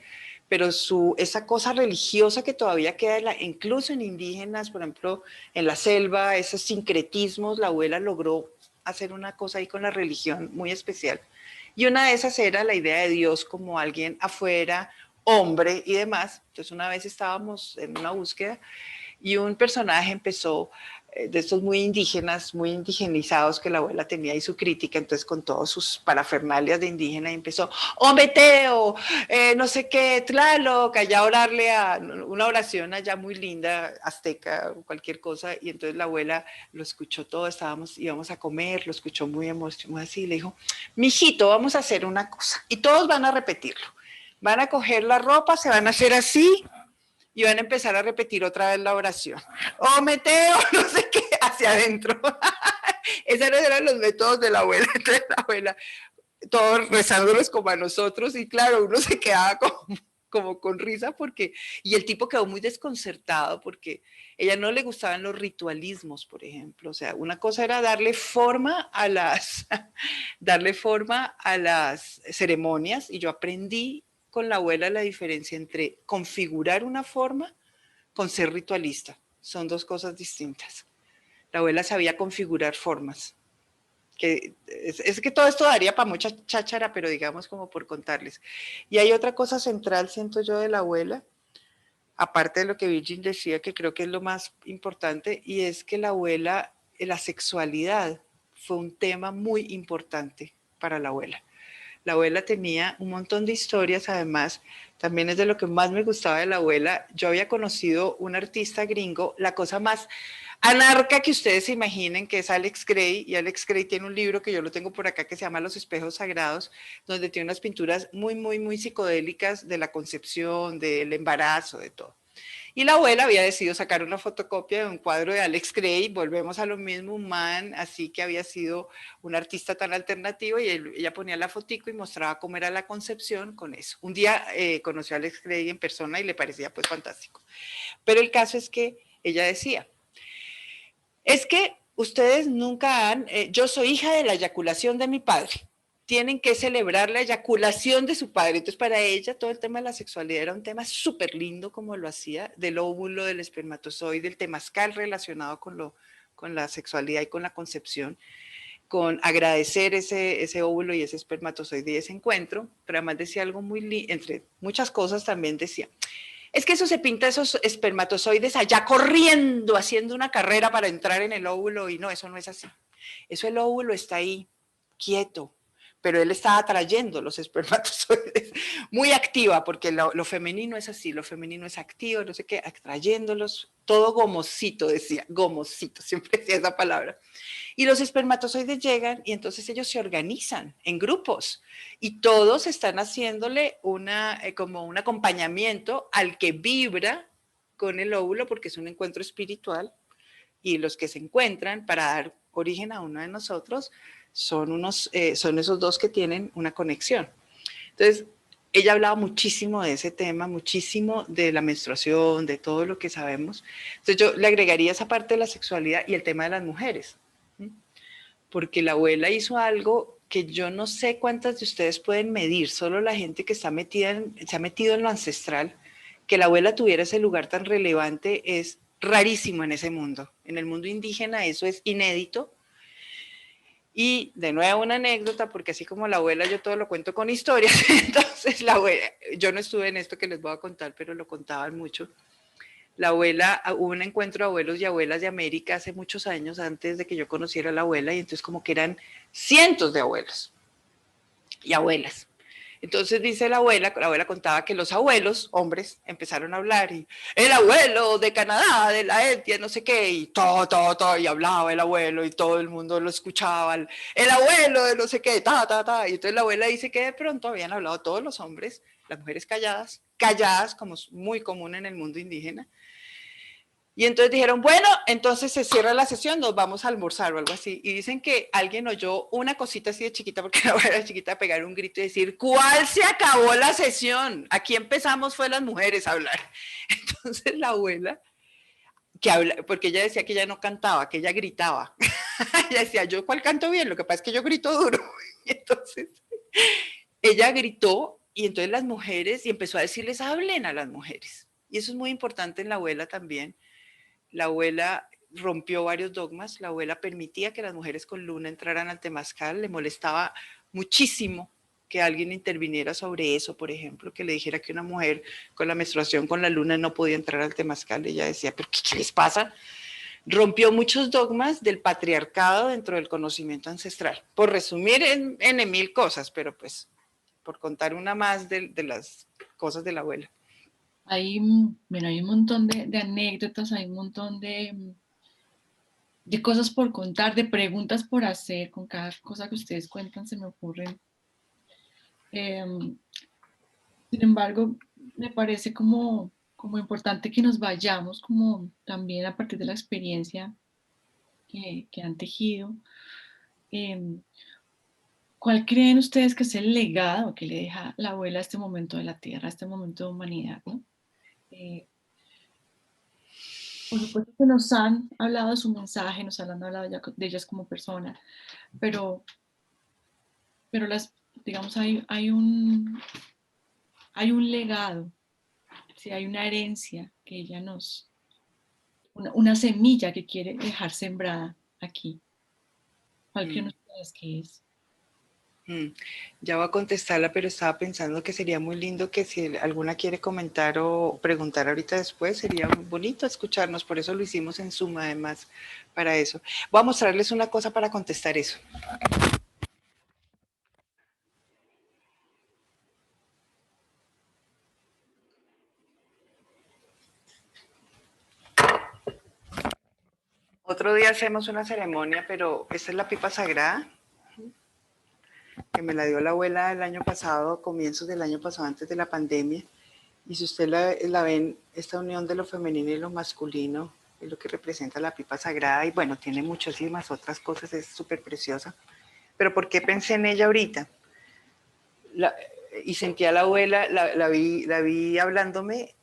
pero esa cosa religiosa que todavía queda, incluso en indígenas, por ejemplo, en la selva, esos sincretismos, la abuela logró hacer una cosa ahí con la religión muy especial. Y una de esas era la idea de Dios como alguien afuera, hombre y demás. Entonces una vez estábamos en una búsqueda y un personaje empezó de estos muy indígenas, muy indigenizados que la abuela tenía y su crítica, entonces con todas sus parafernalias de indígena y empezó, Ometeo, no sé qué, Tlaloc, allá a orarle a una oración allá muy linda, azteca, cualquier cosa, y entonces la abuela lo escuchó todo, íbamos a comer, lo escuchó muy emocionado así, y le dijo, mijito, vamos a hacer una cosa, y todos van a repetirlo, van a coger la ropa, se van a hacer así, y van a empezar a repetir otra vez la oración. O meteo, no sé qué, hacia adentro. Esos eran los métodos de la abuela. Entonces la abuela, todos rezándolos como a nosotros, y claro, uno se quedaba como con risa porque, y el tipo quedó muy desconcertado porque ella no le gustaban los ritualismos, por ejemplo. O sea, una cosa era darle forma a las ceremonias, y yo aprendí con la abuela la diferencia entre configurar una forma con ser ritualista. Son dos cosas distintas. La abuela sabía configurar formas. Es que todo esto daría para mucha cháchara, pero digamos como por contarles. Y hay otra cosa central, siento yo, de la abuela, aparte de lo que Virgin decía, que creo que es lo más importante, y es que la abuela, la sexualidad fue un tema muy importante para la abuela. La abuela tenía un montón de historias, además, también es de lo que más me gustaba de la abuela. Yo había conocido un artista gringo, la cosa más anarca que ustedes se imaginen, que es Alex Grey, y Alex Grey tiene un libro que yo lo tengo por acá que se llama Los espejos sagrados, donde tiene unas pinturas muy psicodélicas de la concepción, del embarazo, de todo. Y la abuela había decidido sacar una fotocopia de un cuadro de Alex Grey, volvemos a lo mismo, un man así que había sido un artista tan alternativo, y ella ponía la fotico y mostraba cómo era la concepción con eso. Un día conoció a Alex Grey en persona y le parecía pues fantástico. Pero el caso es que ella decía, es que ustedes nunca yo soy hija de la eyaculación de mi padre, tienen que celebrar la eyaculación de su padre. Entonces para ella todo el tema de la sexualidad era un tema súper lindo, como lo hacía, del óvulo, del espermatozoide, del temazcal relacionado con la sexualidad y con la concepción, con agradecer ese óvulo y ese espermatozoide y ese encuentro. Pero además decía algo muy lindo, entre muchas cosas también decía, es que eso se pinta esos espermatozoides allá corriendo, haciendo una carrera para entrar en el óvulo, y no, eso no es así. Eso, el óvulo está ahí, quieto, pero él estaba atrayendo los espermatozoides, muy activa, porque lo femenino es así, lo femenino es activo, no sé qué, atrayéndolos, todo gomosito, decía, gomosito, siempre decía esa palabra. Y los espermatozoides llegan y entonces ellos se organizan en grupos y todos están haciéndole como un acompañamiento al que vibra con el óvulo, porque es un encuentro espiritual, y los que se encuentran para dar origen a uno de nosotros son esos dos que tienen una conexión. Entonces, ella hablaba muchísimo de ese tema, muchísimo de la menstruación, de todo lo que sabemos. Entonces yo le agregaría esa parte de la sexualidad y el tema de las mujeres, porque la abuela hizo algo que yo no sé cuántas de ustedes pueden medir, solo la gente que se ha metido en lo ancestral, que la abuela tuviera ese lugar tan relevante es rarísimo en ese mundo. En el mundo indígena eso es inédito. Y de nuevo una anécdota, porque así como la abuela yo todo lo cuento con historias, entonces la abuela, yo no estuve en esto que les voy a contar, pero lo contaban mucho. La abuela, hubo un encuentro de abuelos y abuelas de América hace muchos años, antes de que yo conociera a la abuela, y entonces como que eran cientos de abuelos y abuelas. Entonces dice la abuela contaba que los abuelos, hombres, empezaron a hablar y el abuelo de Canadá, de la etnia, no sé qué, y todo, y hablaba el abuelo y todo el mundo lo escuchaba, el abuelo de no sé qué, y entonces la abuela dice que de pronto habían hablado todos los hombres, las mujeres calladas, como es muy común en el mundo indígena. Y entonces dijeron, bueno, entonces se cierra la sesión, nos vamos a almorzar o algo así. Y dicen que alguien oyó una cosita así de chiquita, porque la abuela era chiquita, pegar un grito y decir, ¿cuál se acabó la sesión? Aquí empezamos fue las mujeres a hablar. Entonces la abuela, porque ella decía que ella no cantaba, que ella gritaba. Ella decía, yo cuál canto bien, lo que pasa es que yo grito duro. Y entonces ella gritó y entonces las mujeres, y empezó a decirles, hablen a las mujeres. Y eso es muy importante en la abuela también. La abuela rompió varios dogmas, la abuela permitía que las mujeres con luna entraran al temazcal, le molestaba muchísimo que alguien interviniera sobre eso, por ejemplo, que le dijera que una mujer con la menstruación con la luna no podía entrar al temazcal. Ella decía, ¿pero qué les pasa? Rompió muchos dogmas del patriarcado dentro del conocimiento ancestral, por resumir en mil cosas, pero pues por contar una más de las cosas de la abuela.
Bueno, hay un montón de anécdotas, hay un montón de cosas por contar, de preguntas por hacer. Con cada cosa que ustedes cuentan se me ocurren. Sin embargo, me parece como importante que nos vayamos como también a partir de la experiencia que han tejido. ¿Cuál creen ustedes que es el legado que le deja la abuela a este momento de la Tierra, a este momento de humanidad, ¿no? Por supuesto que nos han hablado de su mensaje, nos han hablado de ellas como personas, pero digamos, hay un legado, ¿sí? Hay una herencia que ella una semilla que quiere dejar sembrada aquí. ¿Cuál creen ustedes que es?
Ya voy a contestarla, pero estaba pensando que sería muy lindo que si alguna quiere comentar o preguntar ahorita después, sería muy bonito escucharnos, por eso lo hicimos en Zoom además, para eso. Voy a mostrarles una cosa para contestar eso. Otro día hacemos una ceremonia, pero esta es la pipa sagrada, que me la dio la abuela el año pasado, comienzos del año pasado, antes de la pandemia. Y si usted la ven, esta unión de lo femenino y lo masculino es lo que representa la pipa sagrada. Y bueno, tiene muchísimas otras cosas, es súper preciosa. Pero ¿por qué pensé en ella ahorita? Y sentí a la abuela, la vi hablándome.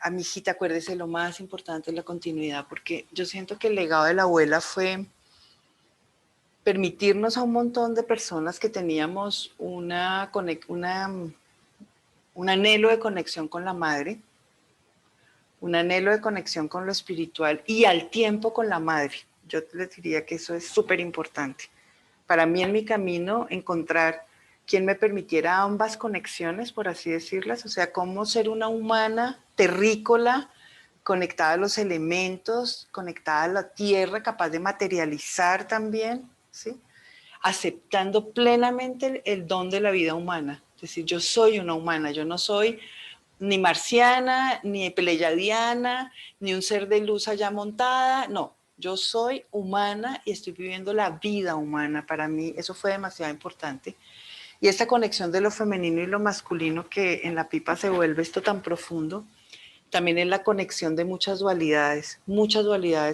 A mi hijita, acuérdese, lo más importante es la continuidad, porque yo siento que el legado de la abuela fue permitirnos a un montón de personas que teníamos un anhelo de conexión con la madre, un anhelo de conexión con lo espiritual y al tiempo con la madre. Yo les diría que eso es súper importante. Para mí en mi camino encontrar quien me permitiera ambas conexiones, por así decirlas, o sea, cómo ser una humana terrícola, conectada a los elementos, conectada a la tierra, capaz de materializar también, ¿sí? Aceptando plenamente el don de la vida humana. Es decir, yo soy una humana, yo no soy ni marciana, ni pleyadiana, ni un ser de luz allá montada, no. Yo soy humana y estoy viviendo la vida humana. Para mí eso fue demasiado importante. Y esta conexión de lo femenino y lo masculino que en la pipa se vuelve esto tan profundo, también es la conexión de muchas dualidades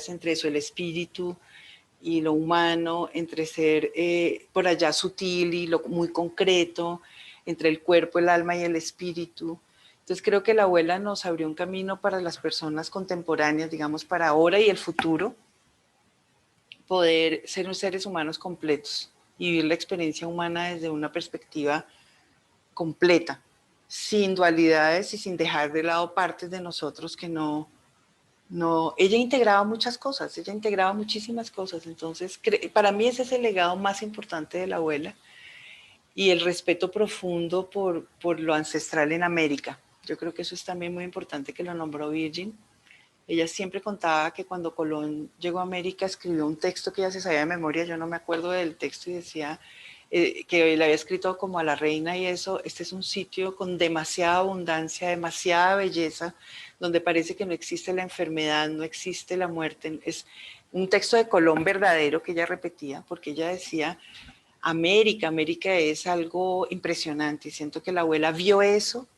entre eso, el espíritu y lo humano, entre ser por allá sutil y lo muy concreto, entre el cuerpo, el alma y el espíritu. Entonces creo que la abuela nos abrió un camino para las personas contemporáneas, digamos, para ahora y el futuro, poder ser seres humanos completos. y vivir la experiencia humana desde una perspectiva completa, sin dualidades y sin dejar de lado partes de nosotros que no, ella integraba muchas cosas, ella integraba muchísimas cosas, entonces para mí ese es el legado más importante de la abuela y el respeto profundo por lo ancestral en América. Yo creo que eso es también muy importante que lo nombró Virgin. Ella siempre contaba que cuando Colón llegó a América escribió un texto que ella se sabía de memoria, yo no me acuerdo del texto, y decía que le había escrito como a la reina y eso, este es un sitio con demasiada abundancia, demasiada belleza, donde parece que no existe la enfermedad, no existe la muerte. Es un texto de Colón verdadero que ella repetía, porque ella decía, América es algo impresionante, y siento que la abuela vio eso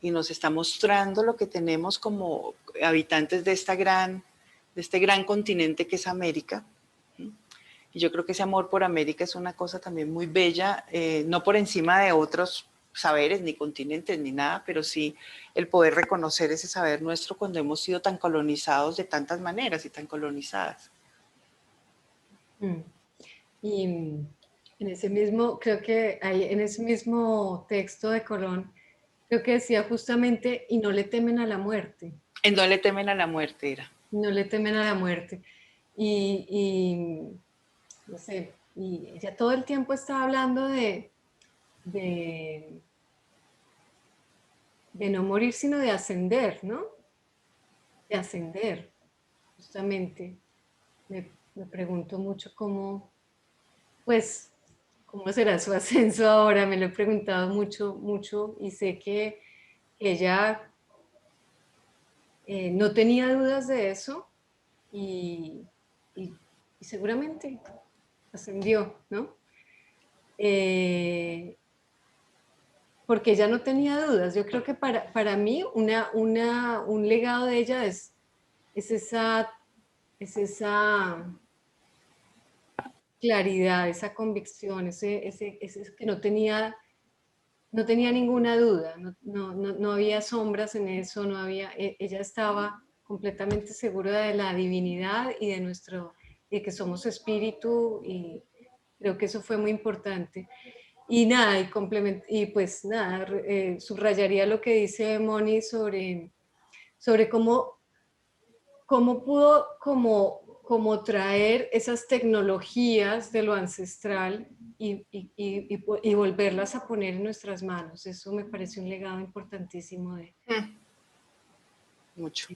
y nos está mostrando lo que tenemos como habitantes de este gran continente que es América. Y yo creo que ese amor por América es una cosa también muy bella, no por encima de otros saberes, ni continentes, ni nada, pero sí el poder reconocer ese saber nuestro cuando hemos sido tan colonizados de tantas maneras y tan colonizadas.
Y en ese mismo, creo que ahí, en ese mismo texto de Colón, creo que decía justamente, y no le temen a la muerte.
En no le temen a la muerte era.
No le temen a la muerte. Y no sé, y ella todo el tiempo estaba hablando de no morir, sino de ascender, ¿no? De ascender, justamente. Me pregunto mucho cómo, pues, cómo será su ascenso ahora. Me lo he preguntado mucho, mucho, y sé que ella no tenía dudas de eso y, y seguramente ascendió, ¿no? Porque ella no tenía dudas. Yo creo que para mí un legado de ella es esa claridad, esa convicción, ese que no tenía ninguna duda, no había sombras en eso, no había, ella estaba completamente segura de la divinidad y de que somos espíritu, y creo que eso fue muy importante. Y nada, y pues nada, subrayaría lo que dice Moni sobre cómo pudo como traer esas tecnologías de lo ancestral y volverlas a poner en nuestras manos. Eso me parece un legado importantísimo de...
Mucho.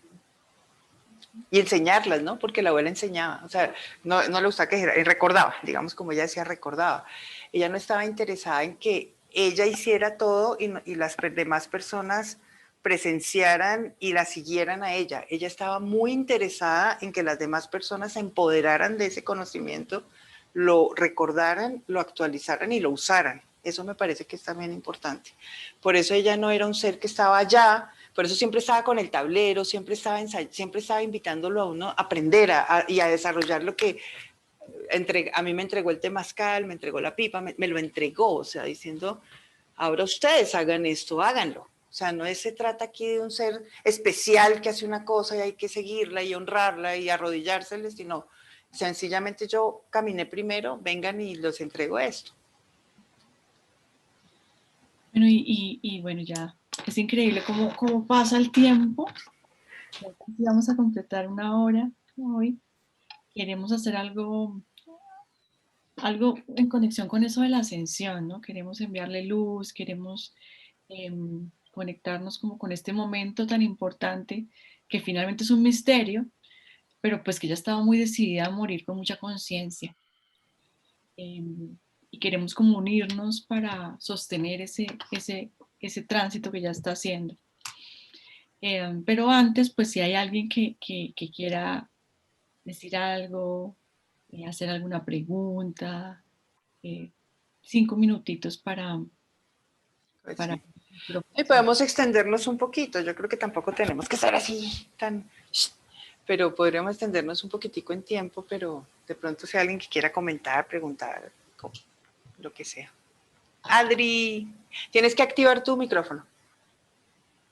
Y enseñarlas, ¿no? Porque la abuela enseñaba, o sea, no le gustaba que dijera, recordaba, digamos como ella decía, recordaba. Ella no estaba interesada en que ella hiciera todo y las demás personas presenciaran y la siguieran a ella. Ella estaba muy interesada en que las demás personas se empoderaran de ese conocimiento, lo recordaran, lo actualizaran y lo usaran. Eso me parece que es también importante. Por eso ella no era un ser que estaba allá, por eso siempre estaba con el tablero, siempre estaba invitándolo a uno a aprender y a desarrollar lo que a mí me entregó el temazcal, me entregó la pipa, me lo entregó, o sea, diciendo, ahora ustedes hagan esto, háganlo. O sea, no se trata aquí de un ser especial que hace una cosa y hay que seguirla y honrarla y arrodillárseles, sino sencillamente yo caminé primero, vengan y los entrego esto.
Bueno, y bueno, ya es increíble cómo pasa el tiempo. Vamos a completar una hora hoy. Queremos hacer algo en conexión con eso de la ascensión, ¿no? Queremos enviarle luz, queremos conectarnos como con este momento tan importante que finalmente es un misterio, pero pues que ella estaba muy decidida a morir con mucha conciencia. Y queremos como unirnos para sostener ese tránsito que ya está haciendo. Pero antes, pues si hay alguien que quiera decir algo, hacer alguna pregunta, 5 minutitos para...
Pues
para
sí. Y podemos extendernos un poquito, yo creo que tampoco tenemos que ser así tan... Pero podríamos extendernos un poquitico en tiempo, pero de pronto si hay alguien que quiera comentar, preguntar, lo que sea. Adri, tienes que activar tu micrófono.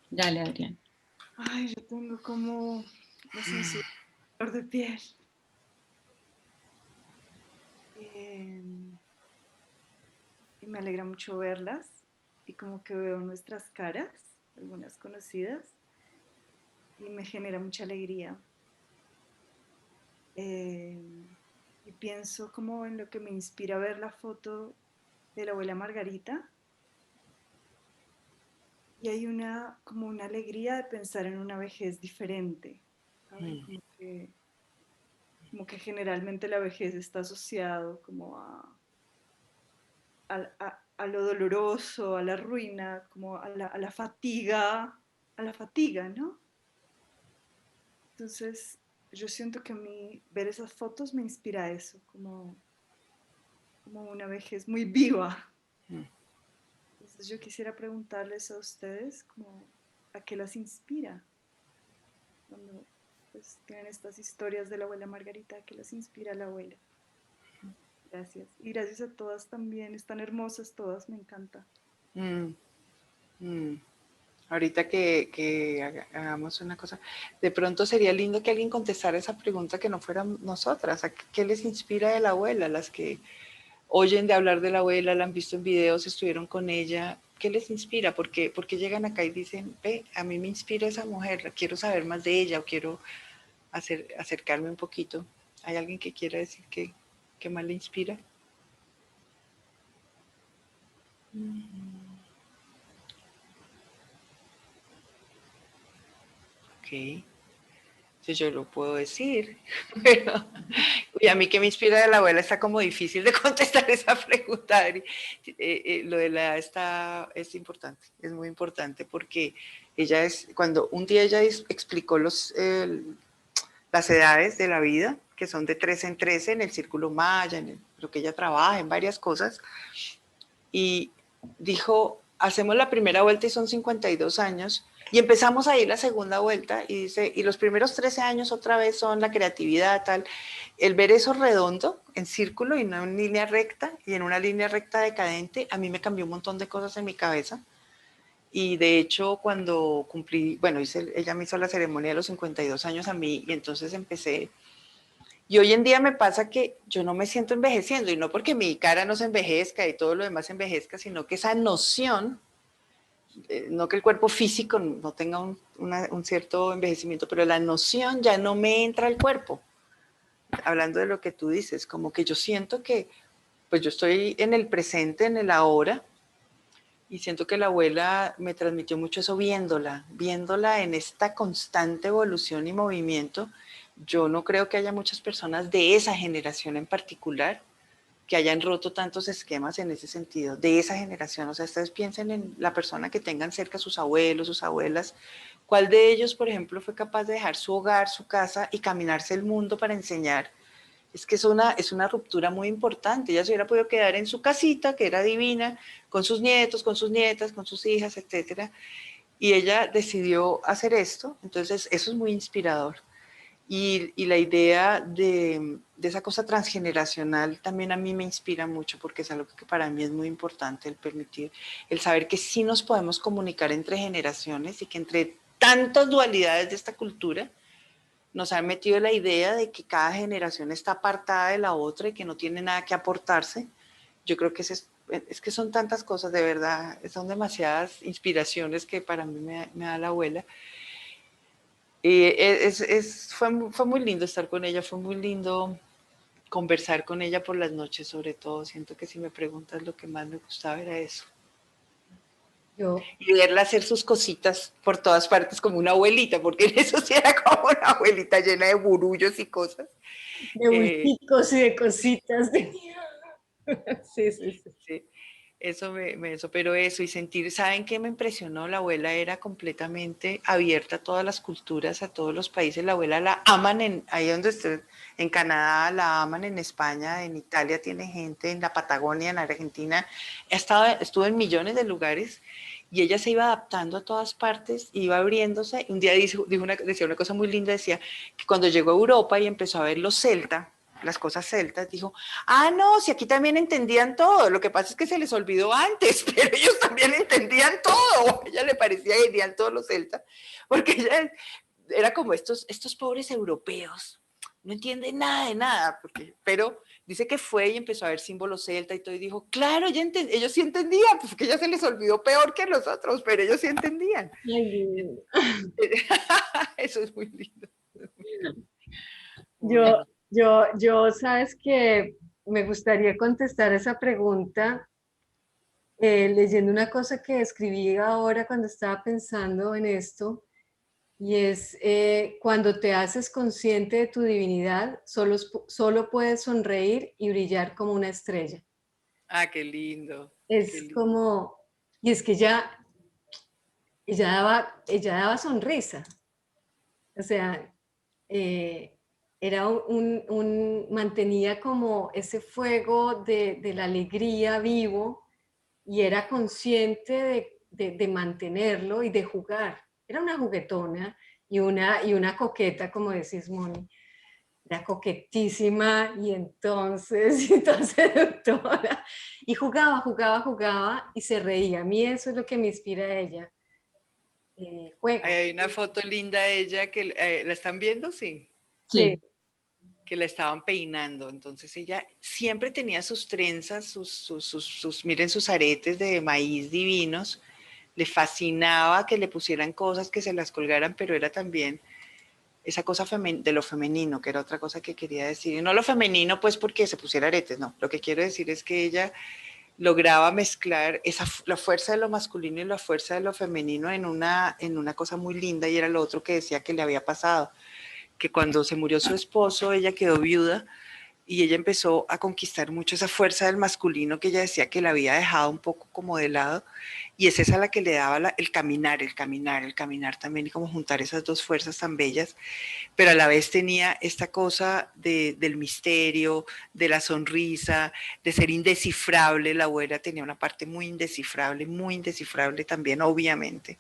Dale, Adrián.
Ay, yo tengo como la sensibilidad de piel. y me alegra mucho verlas y como que veo nuestras caras, algunas conocidas, y me genera mucha alegría. Y pienso como en lo que me inspira ver la foto de la abuela Margarita, y hay como una alegría de pensar en una vejez diferente, ¿sabe? Como que generalmente la vejez está asociado como a lo doloroso, a la ruina, como a la fatiga, ¿no? Entonces, yo siento que a mí ver esas fotos me inspira a eso, como una vejez muy viva. Entonces, yo quisiera preguntarles a ustedes como, ¿a qué las inspira? Cuando pues, tienen estas historias de la abuela Margarita, ¿a qué las inspira la abuela? Gracias. Y gracias a todas también, están hermosas todas, me encanta.
Mm, mm. Ahorita que hagamos una cosa, de pronto sería lindo que alguien contestara esa pregunta que no fueran nosotras. ¿A qué les inspira de la abuela? Las que oyen de hablar de la abuela, la han visto en videos, estuvieron con ella. ¿Qué les inspira? Porque llegan acá y dicen, ve, a mí me inspira esa mujer, quiero saber más de ella o quiero acercarme un poquito. ¿Hay alguien que quiera decir qué más le inspira? Ok. Entonces yo lo puedo decir, pero y a mí que me inspira de la abuela está como difícil de contestar esa pregunta, Adri. Lo de la edad es importante, es muy importante porque ella cuando un día ella explicó las edades de la vida, que son de 13 en 13 en el círculo maya, en lo que ella trabaja, en varias cosas, y dijo, hacemos la primera vuelta y son 52 años, y empezamos ahí la segunda vuelta y dice, y los primeros 13 años otra vez son la creatividad, tal. El ver eso redondo, en círculo y no en línea recta, y en una línea recta decadente, a mí me cambió un montón de cosas en mi cabeza. Y de hecho, cuando cumplí, bueno, ella me hizo la ceremonia de los 52 años a mí, y entonces empecé. Y hoy en día me pasa que yo no me siento envejeciendo, y no porque mi cara no se envejezca y todo lo demás envejezca, sino que esa noción, no que el cuerpo físico no tenga un cierto envejecimiento, pero la noción ya no me entra al cuerpo. Hablando de lo que tú dices, como que yo siento que pues yo estoy en el presente, en el ahora, y siento que la abuela me transmitió mucho eso viéndola en esta constante evolución y movimiento. Yo no creo que haya muchas personas de esa generación en particular que hayan roto tantos esquemas en ese sentido, de esa generación. O sea, ustedes piensen en la persona que tengan cerca, sus abuelos, sus abuelas. ¿Cuál de ellos, por ejemplo, fue capaz de dejar su hogar, su casa y caminarse el mundo para enseñar? Es que es una ruptura muy importante. Ella se hubiera podido quedar en su casita, que era divina, con sus nietos, con sus nietas, con sus hijas, etcétera. Y ella decidió hacer esto. Entonces, eso es muy inspirador. Y la idea de esa cosa transgeneracional también a mí me inspira mucho porque es algo que para mí es muy importante, el permitir, el saber que sí nos podemos comunicar entre generaciones y que entre tantas dualidades de esta cultura nos han metido la idea de que cada generación está apartada de la otra y que no tiene nada que aportarse. Yo creo que es que son tantas cosas, de verdad, son demasiadas inspiraciones que para mí me da la abuela. Fue muy lindo estar con ella, fue muy lindo conversar con ella por las noches, sobre todo. Siento que si me preguntas lo que más me gustaba era eso. Y verla hacer sus cositas por todas partes como una abuelita, porque en eso sí era como una abuelita llena de burullos y cosas.
De bulticos y de cositas. Sí, sí, sí.
Sí. Pero eso, y sentir, ¿saben qué me impresionó? La abuela era completamente abierta a todas las culturas, a todos los países. La abuela la aman ahí donde estoy, en Canadá, la aman en España, en Italia tiene gente, en la Patagonia, en Argentina. Estuvo en millones de lugares y ella se iba adaptando a todas partes, iba abriéndose. Un día decía una cosa muy linda, decía que cuando llegó a Europa y empezó a ver los celtas, las cosas celtas, dijo, no, si aquí también entendían todo, lo que pasa es que se les olvidó antes, pero ellos también entendían todo. A ella le parecía genial todos los celtas, porque ella era como estos pobres europeos, no entiende nada de nada, pero dice que fue y empezó a ver símbolos celta y todo, y dijo, claro, ellos sí entendían, pues que ya se les olvidó peor que nosotros, pero ellos sí entendían. Eso es muy lindo.
Sabes que me gustaría contestar esa pregunta leyendo una cosa que escribí ahora cuando estaba pensando en esto, y es cuando te haces consciente de tu divinidad, solo puedes sonreír y brillar como una estrella.
Ah, qué lindo.
Es
qué lindo.
como, y es que ella daba sonrisa. O sea, mantenía como ese fuego de la alegría vivo y era consciente de mantenerlo y de jugar. Era una juguetona y una coqueta, como decís, Moni. Era coquetísima y entonces seductora. Y jugaba y se reía. A mí eso es lo que me inspira a ella. Juego.
Hay una foto linda de ella que la están viendo, sí.
Sí.
Que la estaban peinando, entonces ella siempre tenía sus trenzas, miren sus aretes de maíz divinos, le fascinaba que le pusieran cosas, que se las colgaran, pero era también esa cosa de lo femenino, que era otra cosa que quería decir, y no lo femenino pues porque se pusiera aretes, no, lo que quiero decir es que ella lograba mezclar la fuerza de lo masculino y la fuerza de lo femenino en una cosa muy linda, y era lo otro que decía que le había pasado, que cuando se murió su esposo, ella quedó viuda y ella empezó a conquistar mucho esa fuerza del masculino que ella decía que la había dejado un poco como de lado, y es esa la que le daba el caminar también, y como juntar esas dos fuerzas tan bellas, pero a la vez tenía esta cosa del misterio, de la sonrisa, de ser indescifrable. La abuela tenía una parte muy indescifrable también, obviamente.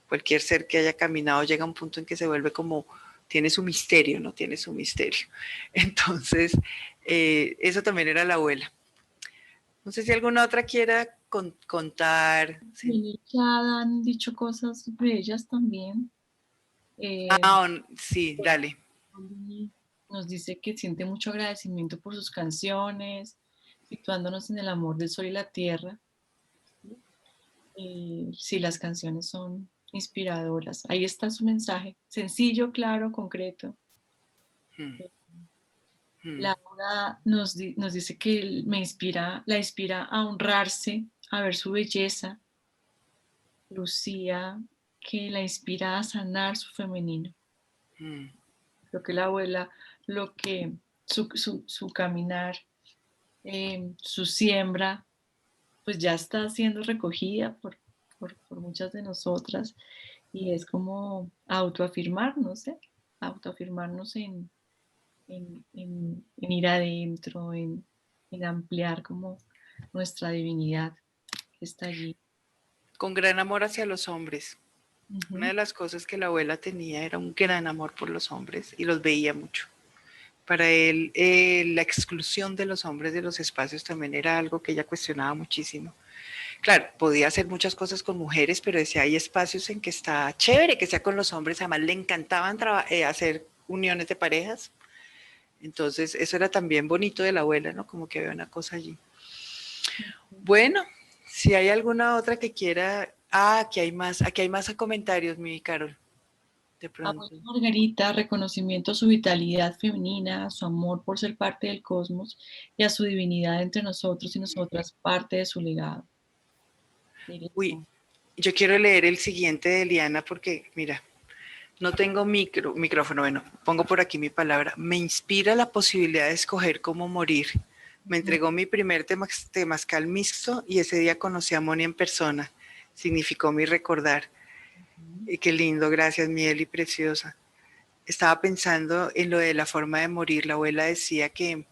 Cualquier ser que haya caminado llega a un punto en que se vuelve como tiene su misterio, no tiene su misterio. Entonces, eso también era la abuela. No sé si alguna otra quiera contar.
Sí. Ya han dicho cosas bellas también.
Sí, dale.
Nos dice que siente mucho agradecimiento por sus canciones, situándonos en el amor del sol y la tierra. Sí, las canciones son inspiradoras. Ahí está su mensaje, sencillo, claro, concreto. Laura nos dice que la inspira a honrarse, a ver su belleza. Lucía, que la inspira a sanar su femenino. Creo que la abuela, su caminar, su siembra, pues ya está siendo recogida por muchas de nosotras, y es como autoafirmarnos, autoafirmarnos en ir adentro, en ampliar como nuestra divinidad que está allí.
Con gran amor hacia los hombres. Una de las cosas que la abuela tenía era un gran amor por los hombres y los veía mucho. Para él, la exclusión de los hombres de los espacios también era algo que ella cuestionaba muchísimo. Claro, podía hacer muchas cosas con mujeres, pero decía, hay espacios en que está chévere que sea con los hombres. Además, le encantaban hacer uniones de parejas. Entonces, eso era también bonito de la abuela, ¿no? Como que había una cosa allí. Bueno, si hay alguna otra que quiera... aquí hay más comentarios, mi Carol. De pronto.
Margarita, reconocimiento a su vitalidad femenina, a su amor por ser parte del cosmos y a su divinidad entre nosotros y nosotras, parte de su legado.
Uy, yo quiero leer el siguiente de Eliana porque, mira, no tengo micrófono, bueno, pongo por aquí mi palabra. Me inspira la posibilidad de escoger cómo morir. Me entregó mi primer temazcal mixto y ese día conocí a Moni en persona. Significó mi recordar. Qué lindo, gracias, Miel y preciosa. Estaba pensando en lo de la forma de morir. La abuela decía que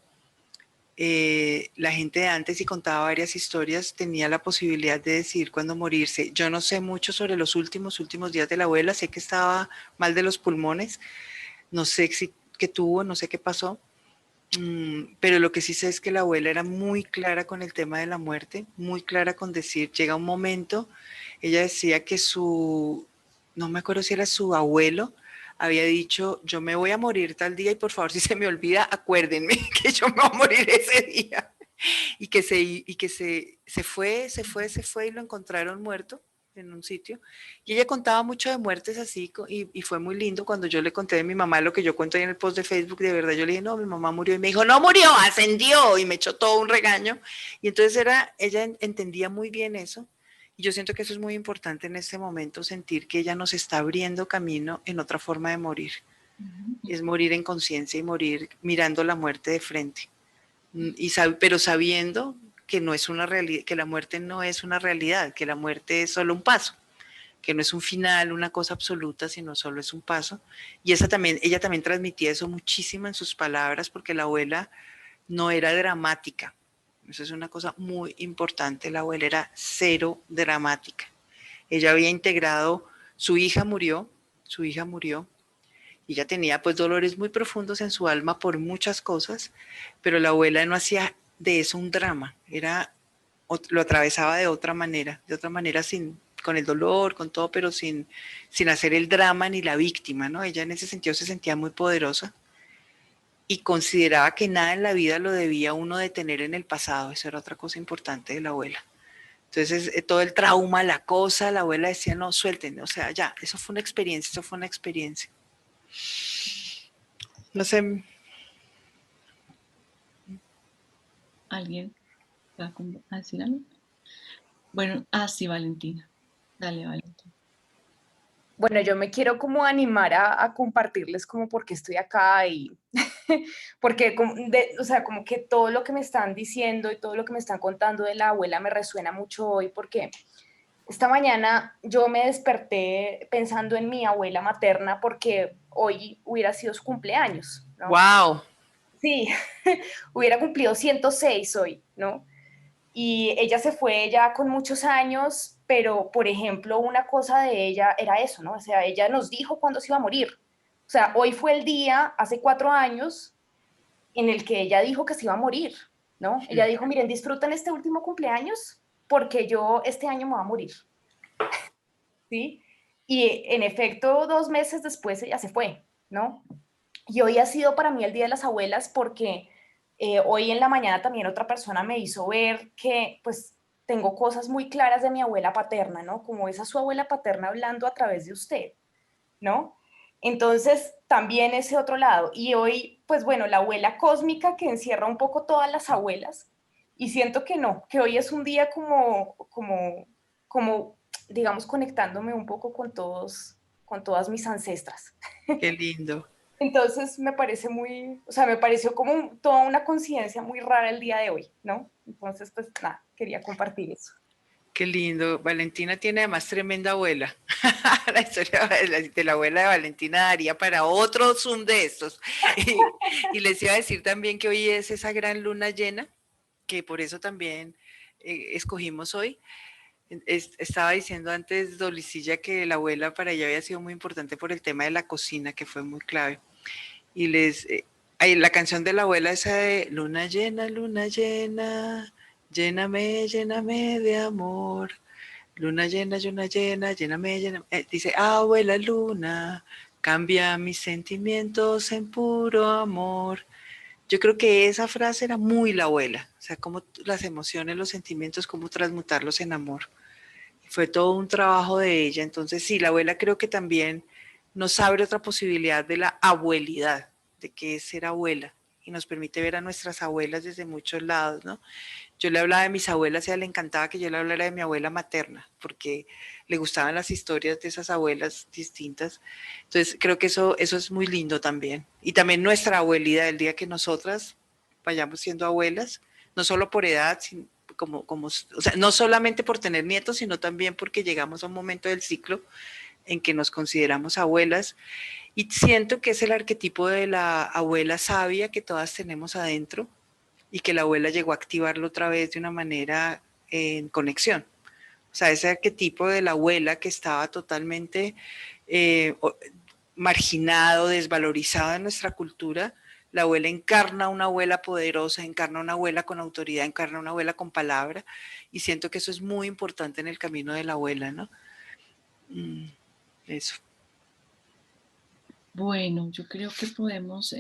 la gente de antes, y contaba varias historias, tenía la posibilidad de decidir cuándo morirse. Yo no sé mucho sobre los últimos días de la abuela. Sé que estaba mal de los pulmones. No sé qué tuvo, no sé qué pasó. Pero lo que sí sé es que la abuela era muy clara con el tema de la muerte, muy clara con decir, llega un momento, ella decía que no me acuerdo si era su abuelo, había dicho, yo me voy a morir tal día y por favor, si se me olvida, acuérdenme que yo me voy a morir ese día. Y que se fue y lo encontraron muerto en un sitio. Y ella contaba mucho de muertes así y fue muy lindo cuando yo le conté de mi mamá lo que yo cuento ahí en el post de Facebook. De verdad, yo le dije, no, mi mamá murió. Y me dijo, no murió, ascendió. Y me echó todo un regaño. Y entonces ella entendía muy bien eso. Y yo siento que eso es muy importante en este momento, sentir que ella nos está abriendo camino en otra forma de morir. Es morir en conciencia y morir mirando la muerte de frente. Pero sabiendo que no es una realidad, que la muerte no es una realidad, que la muerte es solo un paso, que no es un final, una cosa absoluta, sino solo es un paso. Y ella también transmitía eso muchísimo en sus palabras, porque la abuela no era dramática. Eso es una cosa muy importante. La abuela era cero dramática. Ella había integrado, su hija murió, y ella tenía pues dolores muy profundos en su alma por muchas cosas, pero la abuela no hacía de eso un drama, lo atravesaba de otra manera con el dolor, con todo, pero sin hacer el drama ni la víctima, ¿no? Ella en ese sentido se sentía muy poderosa y consideraba que nada en la vida lo debía uno detener en el pasado. Eso era otra cosa importante de la abuela. Entonces, todo el trauma, la abuela decía, no, suelten, o sea, ya, eso fue una experiencia. No sé.
¿Alguien va a decir algo? Bueno, sí, Valentina. Dale, Valentina.
Bueno, yo me quiero como animar a compartirles como por qué estoy acá y porque, o sea, como que todo lo que me están diciendo y todo lo que me están contando de la abuela me resuena mucho hoy porque esta mañana yo me desperté pensando en mi abuela materna porque hoy hubiera sido su cumpleaños, ¿no?
¡Wow!
Sí, hubiera cumplido 106 hoy, ¿no? Y ella se fue ya con muchos años, pero, por ejemplo, una cosa de ella era eso, ¿no? O sea, ella nos dijo cuándo se iba a morir. O sea, hoy fue el día, hace 4 años, en el que ella dijo que se iba a morir, ¿no? Ella dijo, miren, disfruten este último cumpleaños porque yo este año me voy a morir, ¿sí? Y en efecto, 2 meses después ella se fue, ¿no? Y hoy ha sido para mí el Día de las Abuelas porque hoy en la mañana también otra persona me hizo ver que pues tengo cosas muy claras de mi abuela paterna, ¿no? Como esa su abuela paterna hablando a través de usted, ¿no? Entonces también ese otro lado. Y hoy, pues bueno, la abuela cósmica que encierra un poco todas las abuelas y siento que no, que hoy es un día como digamos, conectándome un poco con todas mis ancestras.
Qué lindo.
Entonces me parece o sea, me pareció como toda una conciencia muy rara el día de hoy, ¿no? Entonces, pues nada, quería compartir eso.
Qué lindo. Valentina tiene además tremenda abuela. La historia de la abuela de Valentina daría para otro Zoom de estos. Y les iba a decir también que hoy es esa gran luna llena, que por eso también escogimos hoy. Estaba diciendo antes Dolicilla que la abuela para ella había sido muy importante por el tema de la cocina, que fue muy clave. Y la canción de la abuela esa de luna llena, lléname, lléname de amor. Luna llena, lléname, lléname. Dice, abuela luna, cambia mis sentimientos en puro amor. Yo creo que esa frase era muy la abuela, o sea, cómo las emociones, los sentimientos, cómo transmutarlos en amor. Fue todo un trabajo de ella. Entonces, sí, la abuela creo que también nos abre otra posibilidad de la abuelidad, de qué es ser abuela, y nos permite ver a nuestras abuelas desde muchos lados, ¿no? Yo le hablaba de mis abuelas y a ella le encantaba que yo le hablara de mi abuela materna, porque le gustaban las historias de esas abuelas distintas. Entonces, creo que eso es muy lindo también. Y también nuestra abuelidad, el día que nosotras vayamos siendo abuelas, no solo por edad, sino o sea, no solamente por tener nietos, sino también porque llegamos a un momento del ciclo en que nos consideramos abuelas. Y siento que es el arquetipo de la abuela sabia que todas tenemos adentro, y que la abuela llegó a activarlo otra vez de una manera en conexión. O sea, ese arquetipo de la abuela que estaba totalmente marginado, desvalorizado en nuestra cultura, la abuela encarna una abuela poderosa, encarna una abuela con autoridad, encarna una abuela con palabra, y siento que eso es muy importante en el camino de la abuela, ¿no? Eso.
Bueno, yo creo que podemos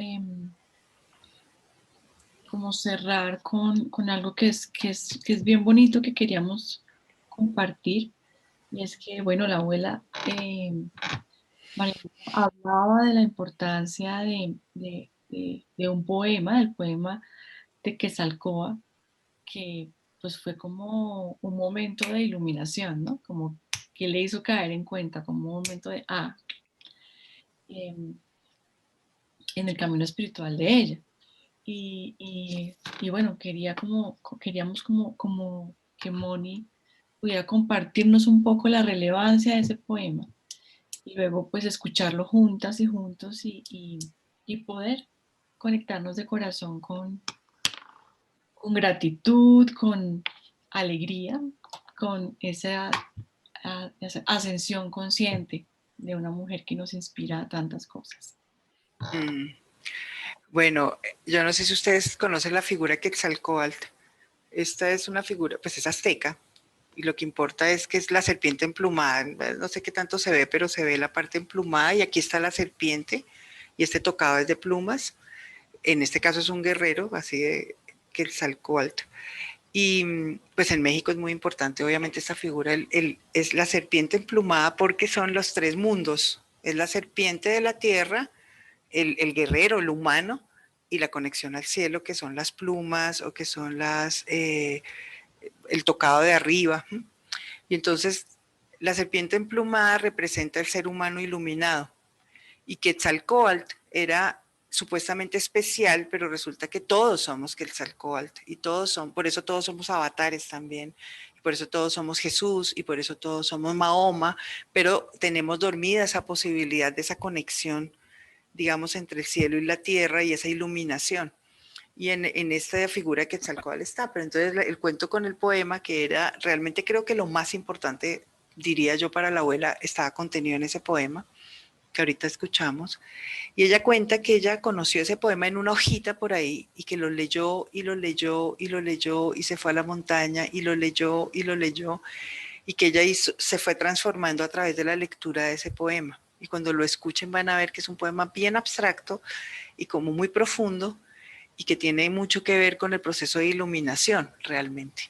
como cerrar con algo que es bien bonito que queríamos compartir. Y es que, bueno, la abuela María hablaba de la importancia de un poema, del poema de Quetzalcóatl, que pues fue como un momento de iluminación, ¿no? Como que le hizo caer en cuenta, como un momento de, em, en el camino espiritual de ella. Y bueno, queríamos como que Moni pudiera compartirnos un poco la relevancia de ese poema y luego pues escucharlo juntas y juntos y poder conectarnos de corazón con gratitud, con alegría, con esa ascensión consciente de una mujer que nos inspira a tantas cosas.
Bueno, yo no sé si ustedes conocen la figura Quetzalcóatl. Esta es una figura, pues es azteca, y lo que importa es que es la serpiente emplumada. No sé qué tanto se ve, pero se ve la parte emplumada y aquí está la serpiente y este tocado es de plumas. En este caso es un guerrero, así de Quetzalcóatl. Y pues en México es muy importante, obviamente, esta figura es la serpiente emplumada porque son los tres mundos. Es la serpiente de la tierra, el guerrero, el humano, y la conexión al cielo, que son las plumas o que son el tocado de arriba. Y entonces la serpiente emplumada representa el ser humano iluminado. Y Quetzalcóatl era supuestamente especial, pero resulta que todos somos Quetzalcóatl y por eso todos somos avatares también, y por eso todos somos Jesús y por eso todos somos Mahoma, pero tenemos dormida esa posibilidad de esa conexión, digamos, entre el cielo y la tierra y esa iluminación. Y en esta figura que Quetzalcóatl está, pero entonces el cuento con el poema, que era realmente creo que lo más importante, diría yo, para la abuela, estaba contenido en ese poema que ahorita escuchamos, y ella cuenta que ella conoció ese poema en una hojita por ahí y que lo leyó y lo leyó y lo leyó y se fue a la montaña y lo leyó y lo leyó y que ella se fue transformando a través de la lectura de ese poema. Y cuando lo escuchen van a ver que es un poema bien abstracto y como muy profundo y que tiene mucho que ver con el proceso de iluminación realmente.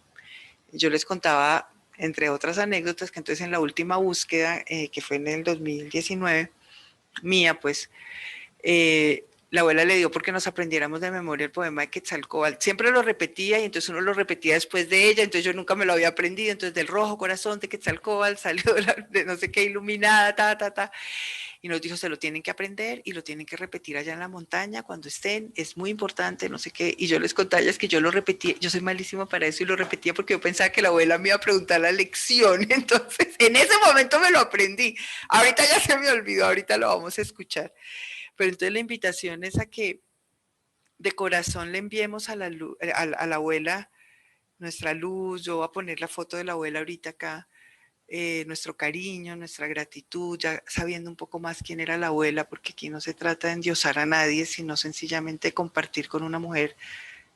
Yo les contaba, entre otras anécdotas, que entonces en la última búsqueda, que fue en el 2019, mía, pues, la abuela le dio porque nos aprendiéramos de memoria el poema de Quetzalcóatl. Siempre lo repetía y entonces uno lo repetía después de ella, entonces yo nunca me lo había aprendido, entonces del rojo corazón de Quetzalcóatl salió de no sé qué iluminada, y nos dijo, se lo tienen que aprender y lo tienen que repetir allá en la montaña cuando estén, es muy importante, no sé qué, y yo les contaba es que yo lo repetía, yo soy malísima para eso y lo repetía porque yo pensaba que la abuela me iba a preguntar la lección, entonces en ese momento me lo aprendí, ahorita ya se me olvidó, ahorita lo vamos a escuchar, pero entonces la invitación es a que de corazón le enviemos a la abuela nuestra luz, yo voy a poner la foto de la abuela ahorita acá, nuestro cariño, nuestra gratitud, ya sabiendo un poco más quién era la abuela, porque aquí no se trata de endiosar a nadie, sino sencillamente compartir con una mujer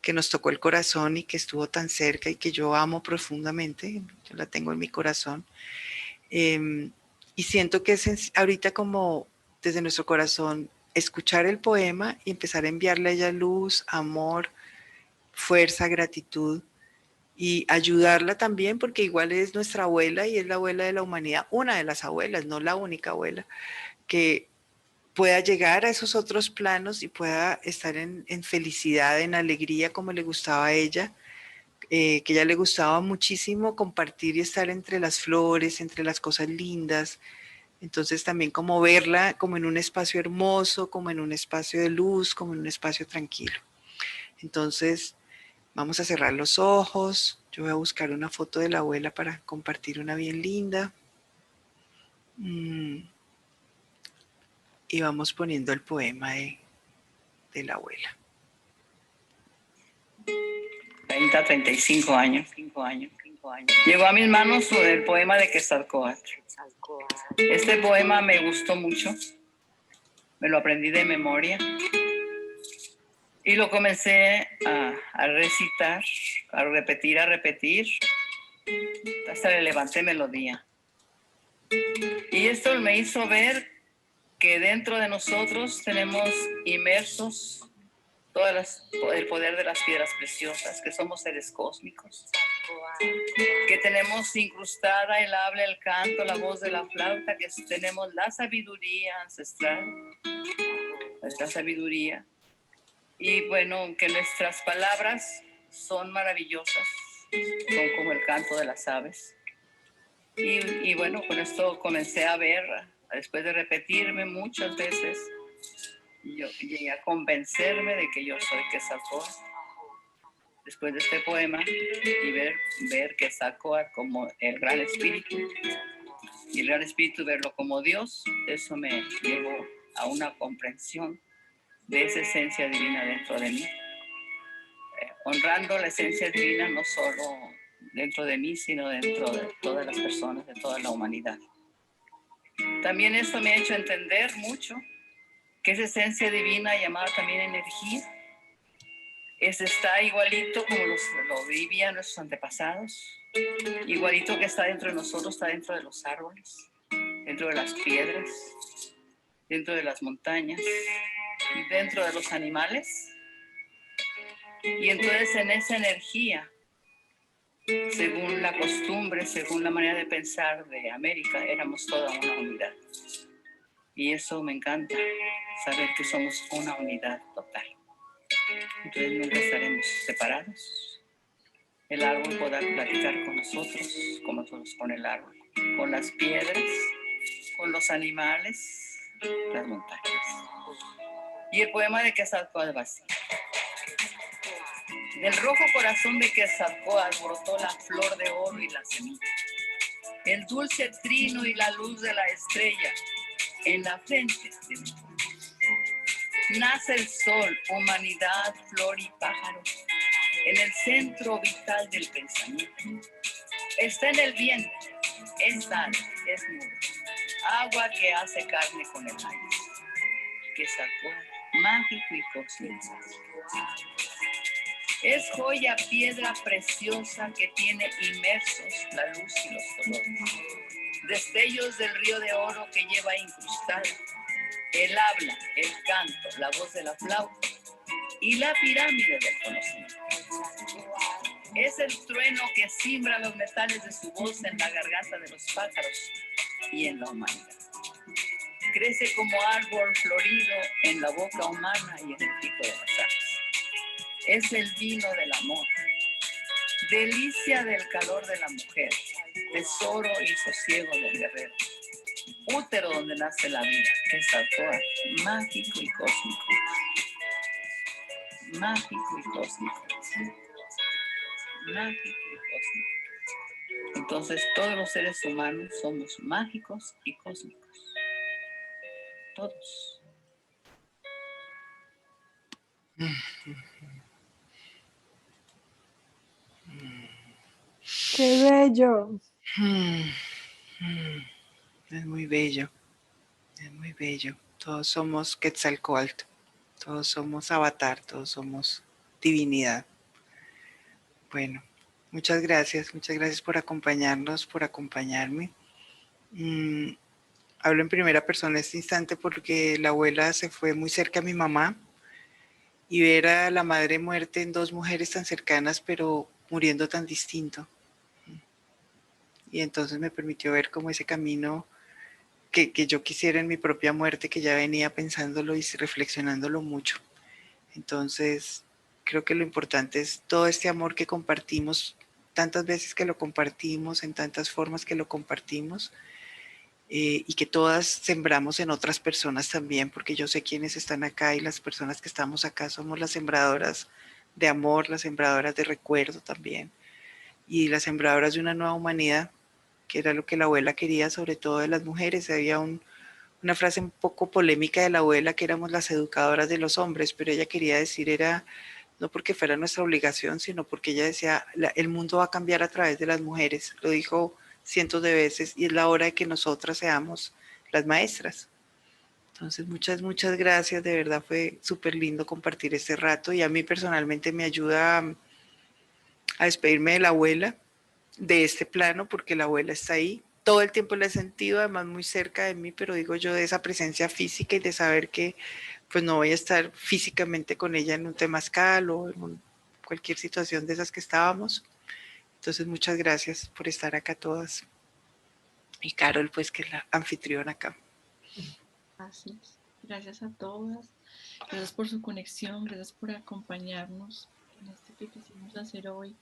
que nos tocó el corazón y que estuvo tan cerca y que yo amo profundamente, yo la tengo en mi corazón. Y siento que es ahorita como desde nuestro corazón escuchar el poema y empezar a enviarle a ella luz, amor, fuerza, gratitud, y ayudarla también porque igual es nuestra abuela y es la abuela de la humanidad, una de las abuelas, no la única abuela, que pueda llegar a esos otros planos y pueda estar en felicidad, en alegría como le gustaba a ella, que ella le gustaba muchísimo compartir y estar entre las flores, entre las cosas lindas. Entonces también como verla como en un espacio hermoso, como en un espacio de luz, como en un espacio tranquilo. Entonces vamos a cerrar los ojos. Yo voy a buscar una foto de la abuela para compartir una bien linda. Y vamos poniendo el poema de la abuela.
35 años. Llegó a mis manos el poema de Quetzalcóatl. Este poema me gustó mucho. Me lo aprendí de memoria. Y lo comencé a recitar, a repetir, hasta le levanté melodía. Y esto me hizo ver que dentro de nosotros tenemos inmersos el poder de las piedras preciosas, que somos seres cósmicos, que tenemos incrustada el habla, el canto, la voz de la flauta, que tenemos la sabiduría ancestral, nuestra sabiduría, y bueno, que nuestras palabras son maravillosas, son como el canto de las aves. Y bueno, con esto comencé a ver, después de repetirme muchas veces, yo llegué a convencerme de que yo soy Quetzalcóatl. Después de este poema y ver Quetzalcóatl como el gran espíritu, y el gran espíritu verlo como Dios, eso me llevó a una comprensión de esa esencia divina dentro de mí. Honrando la esencia divina no solo dentro de mí, sino dentro de todas las personas, de toda la humanidad. También esto me ha hecho entender mucho que esa esencia divina, llamada también energía, está igualito como lo vivían nuestros antepasados, igualito que está dentro de nosotros, está dentro de los árboles, dentro de las piedras, dentro de las montañas, dentro de los animales. Y entonces en esa energía, según la costumbre, según la manera de pensar de América, éramos toda una unidad. Y eso me encanta, saber que somos una unidad total. Entonces nunca estaremos separados. El árbol podrá platicar con nosotros, como nosotros con el árbol, con las piedras, con los animales, las montañas. Y el poema de Quetzalcóatl va así. Del rojo corazón de Quetzalcóatl brotó la flor de oro y la semilla, el dulce trino y la luz de la estrella en la frente de mi pueblo. Nace el sol, humanidad, flor y pájaro, en el centro vital del pensamiento. Está en el viento, es sal, es nube, agua que hace carne con el aire. Quetzalcóatl, mágico y cósmico. Es joya, piedra preciosa que tiene inmersos la luz y los colores. Destellos del río de oro que lleva incrustado el habla, el canto, la voz de la flauta y la pirámide del conocimiento. Es el trueno que simbra los metales de su voz en la garganta de los pájaros y en la humanidad. Crece como árbol florido en la boca humana y en el pico de las aves. Es el vino del amor, delicia del calor de la mujer, tesoro y sosiego del guerrero, útero donde nace la vida, Quetzalcóatl, mágico y cósmico. Mágico y cósmico. Mágico y cósmico. Entonces todos los seres humanos somos mágicos y cósmicos. Todos.
¡Qué bello!
Es muy bello, es muy bello. Todos somos Quetzalcóatl, todos somos Avatar, todos somos divinidad. Bueno, muchas gracias por acompañarnos, por acompañarme. Hablo en primera persona este instante porque la abuela se fue muy cerca a mi mamá y ver a la madre muerte en dos mujeres tan cercanas pero muriendo tan distinto. Y entonces me permitió ver como ese camino que yo quisiera en mi propia muerte, que ya venía pensándolo y reflexionándolo mucho. Entonces, creo que lo importante es todo este amor que compartimos, tantas veces que lo compartimos, en tantas formas que lo compartimos, y que todas sembramos en otras personas también, porque yo sé quiénes están acá y las personas que estamos acá somos las sembradoras de amor, las sembradoras de recuerdo también, y las sembradoras de una nueva humanidad, que era lo que la abuela quería, sobre todo de las mujeres. Había una frase un poco polémica de la abuela, que éramos las educadoras de los hombres, pero ella quería decir, era no porque fuera nuestra obligación, sino porque ella decía, el mundo va a cambiar a través de las mujeres. Lo dijo cientos de veces y es la hora de que nosotras seamos las maestras. Entonces, muchas gracias. De verdad fue súper lindo compartir este rato y a mí personalmente me ayuda a despedirme de la abuela, de este plano, porque la abuela está ahí todo el tiempo la he sentido, además muy cerca de mí, pero digo yo de esa presencia física y de saber que pues no voy a estar físicamente con ella en un temazcal o en cualquier situación de esas que estábamos. Entonces muchas gracias por estar acá todas. Y Carol, pues que es la anfitriona acá.
Gracias. Gracias a todas. Gracias por su conexión, gracias por acompañarnos en esto que quisimos hacer hoy,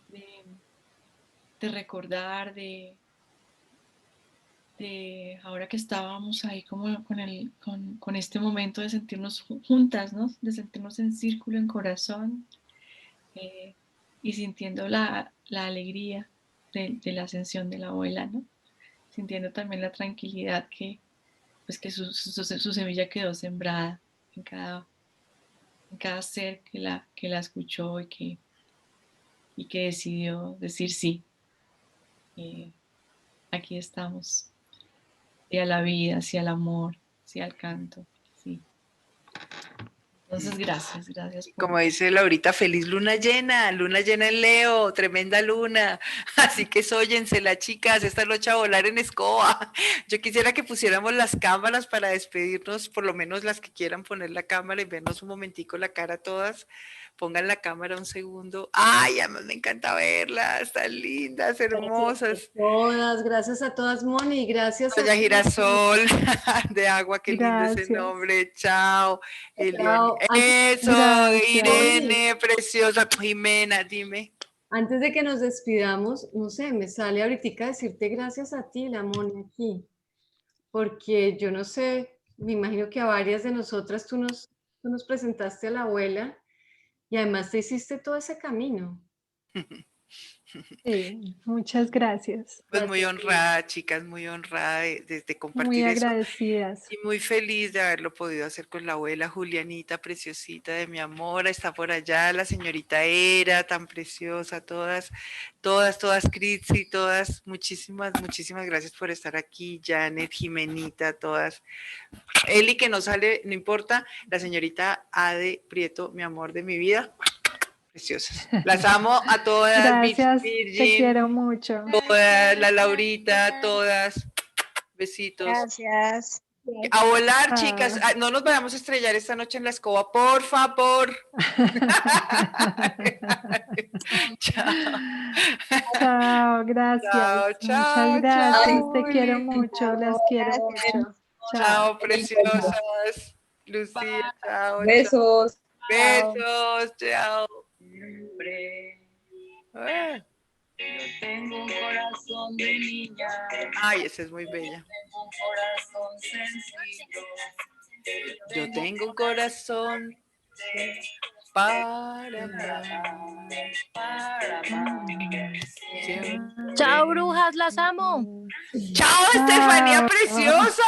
de recordar, de ahora que estábamos ahí como con este momento de sentirnos juntas, ¿no? De sentirnos en círculo, en corazón, y sintiendo la alegría de la ascensión de la abuela, ¿no? Sintiendo también la tranquilidad que su semilla quedó sembrada en cada ser que la escuchó y que decidió decir sí. Aquí estamos. Sí a la vida, sí al amor, sí al canto, sí. Entonces, gracias.
Como dice Laurita, feliz luna llena en Leo, tremenda luna. Así que sóyensela, chicas, esta noche a volar en escoba. Yo quisiera que pusiéramos las cámaras para despedirnos, por lo menos las que quieran poner la cámara y vernos un momentico la cara todas. Pongan la cámara un segundo. Ay, además me encanta verlas, tan lindas, hermosas.
Gracias a todas, Moni, gracias
Doña
a
Girasol de Agua, qué lindo ese
Gracias.
nombre. Chao.
Chao.
Eso,
Gracias.
Irene, preciosa. Jimena, dime.
Antes de que nos despidamos, no sé, me sale ahorita decirte gracias a ti, la Moni, aquí, porque yo no sé, me imagino que a varias de nosotras tú nos presentaste a la abuela y además te hiciste todo ese camino.
Sí, muchas gracias.
Pues muy honrada, chicas, muy honrada de
Muy
compartir eso.
agradecidas.
Y muy feliz de haberlo podido hacer con la abuela Julianita, preciosita de mi amor. Está por allá la señorita Era, tan preciosa, todas, Critzi, todas. Muchísimas gracias por estar aquí. Janet, Jimenita, todas. Eli, que no sale, no importa. La señorita Ade Prieto, mi amor de mi vida. Preciosas. Las amo a todas.
Gracias, te
Virgin,
quiero mucho.
todas, la Laurita, todas. Besitos.
Gracias.
A volar,
Chao.
chicas. No nos vayamos a estrellar esta noche en la escoba, por favor. Chao.
Chao, gracias. Muchas gracias. Te quiero mucho, las quiero mucho.
Chao, preciosas. Lucía, chao.
Besos.
Besos, chao.
Yo tengo un corazón de niña.
Ay, esa es muy bella.
Tengo un corazón sencillo.
Yo tengo un corazón para amar.
Chao, brujas, las amo.
Chao, Estefanía preciosa.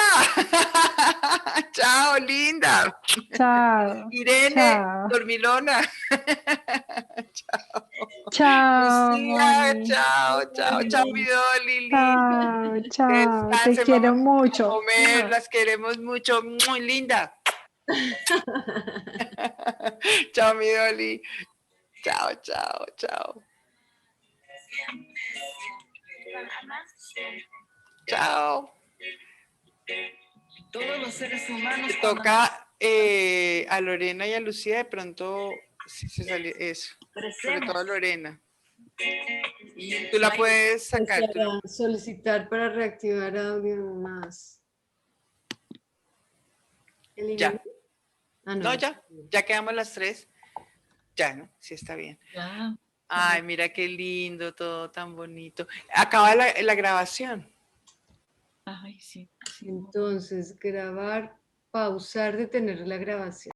Chao, linda.
Chao.
Irene,
Chao.
dormilona.
Chao.
Lucía,
Moni.
chao, mi Dolly.
Chao. Te
Descansen,
quiero
vamos a
mucho.
comer, las queremos mucho. Muy linda. Chao, mi Dolly. Chao. Chao.
Todos los seres humanos.
Le toca a Lorena y a Lucía, de pronto, si se salió eso. Sobre todo a Lorena. Tú la puedes sacar.
Solicitar para reactivar audio más.
Ya.
Ah,
No, ya quedamos las tres. Ya, ¿no? Sí, está bien.
Ya.
Ay, mira qué lindo, todo tan bonito. Acaba la grabación.
Ay, sí.
Entonces, grabar, pausar, detener la grabación.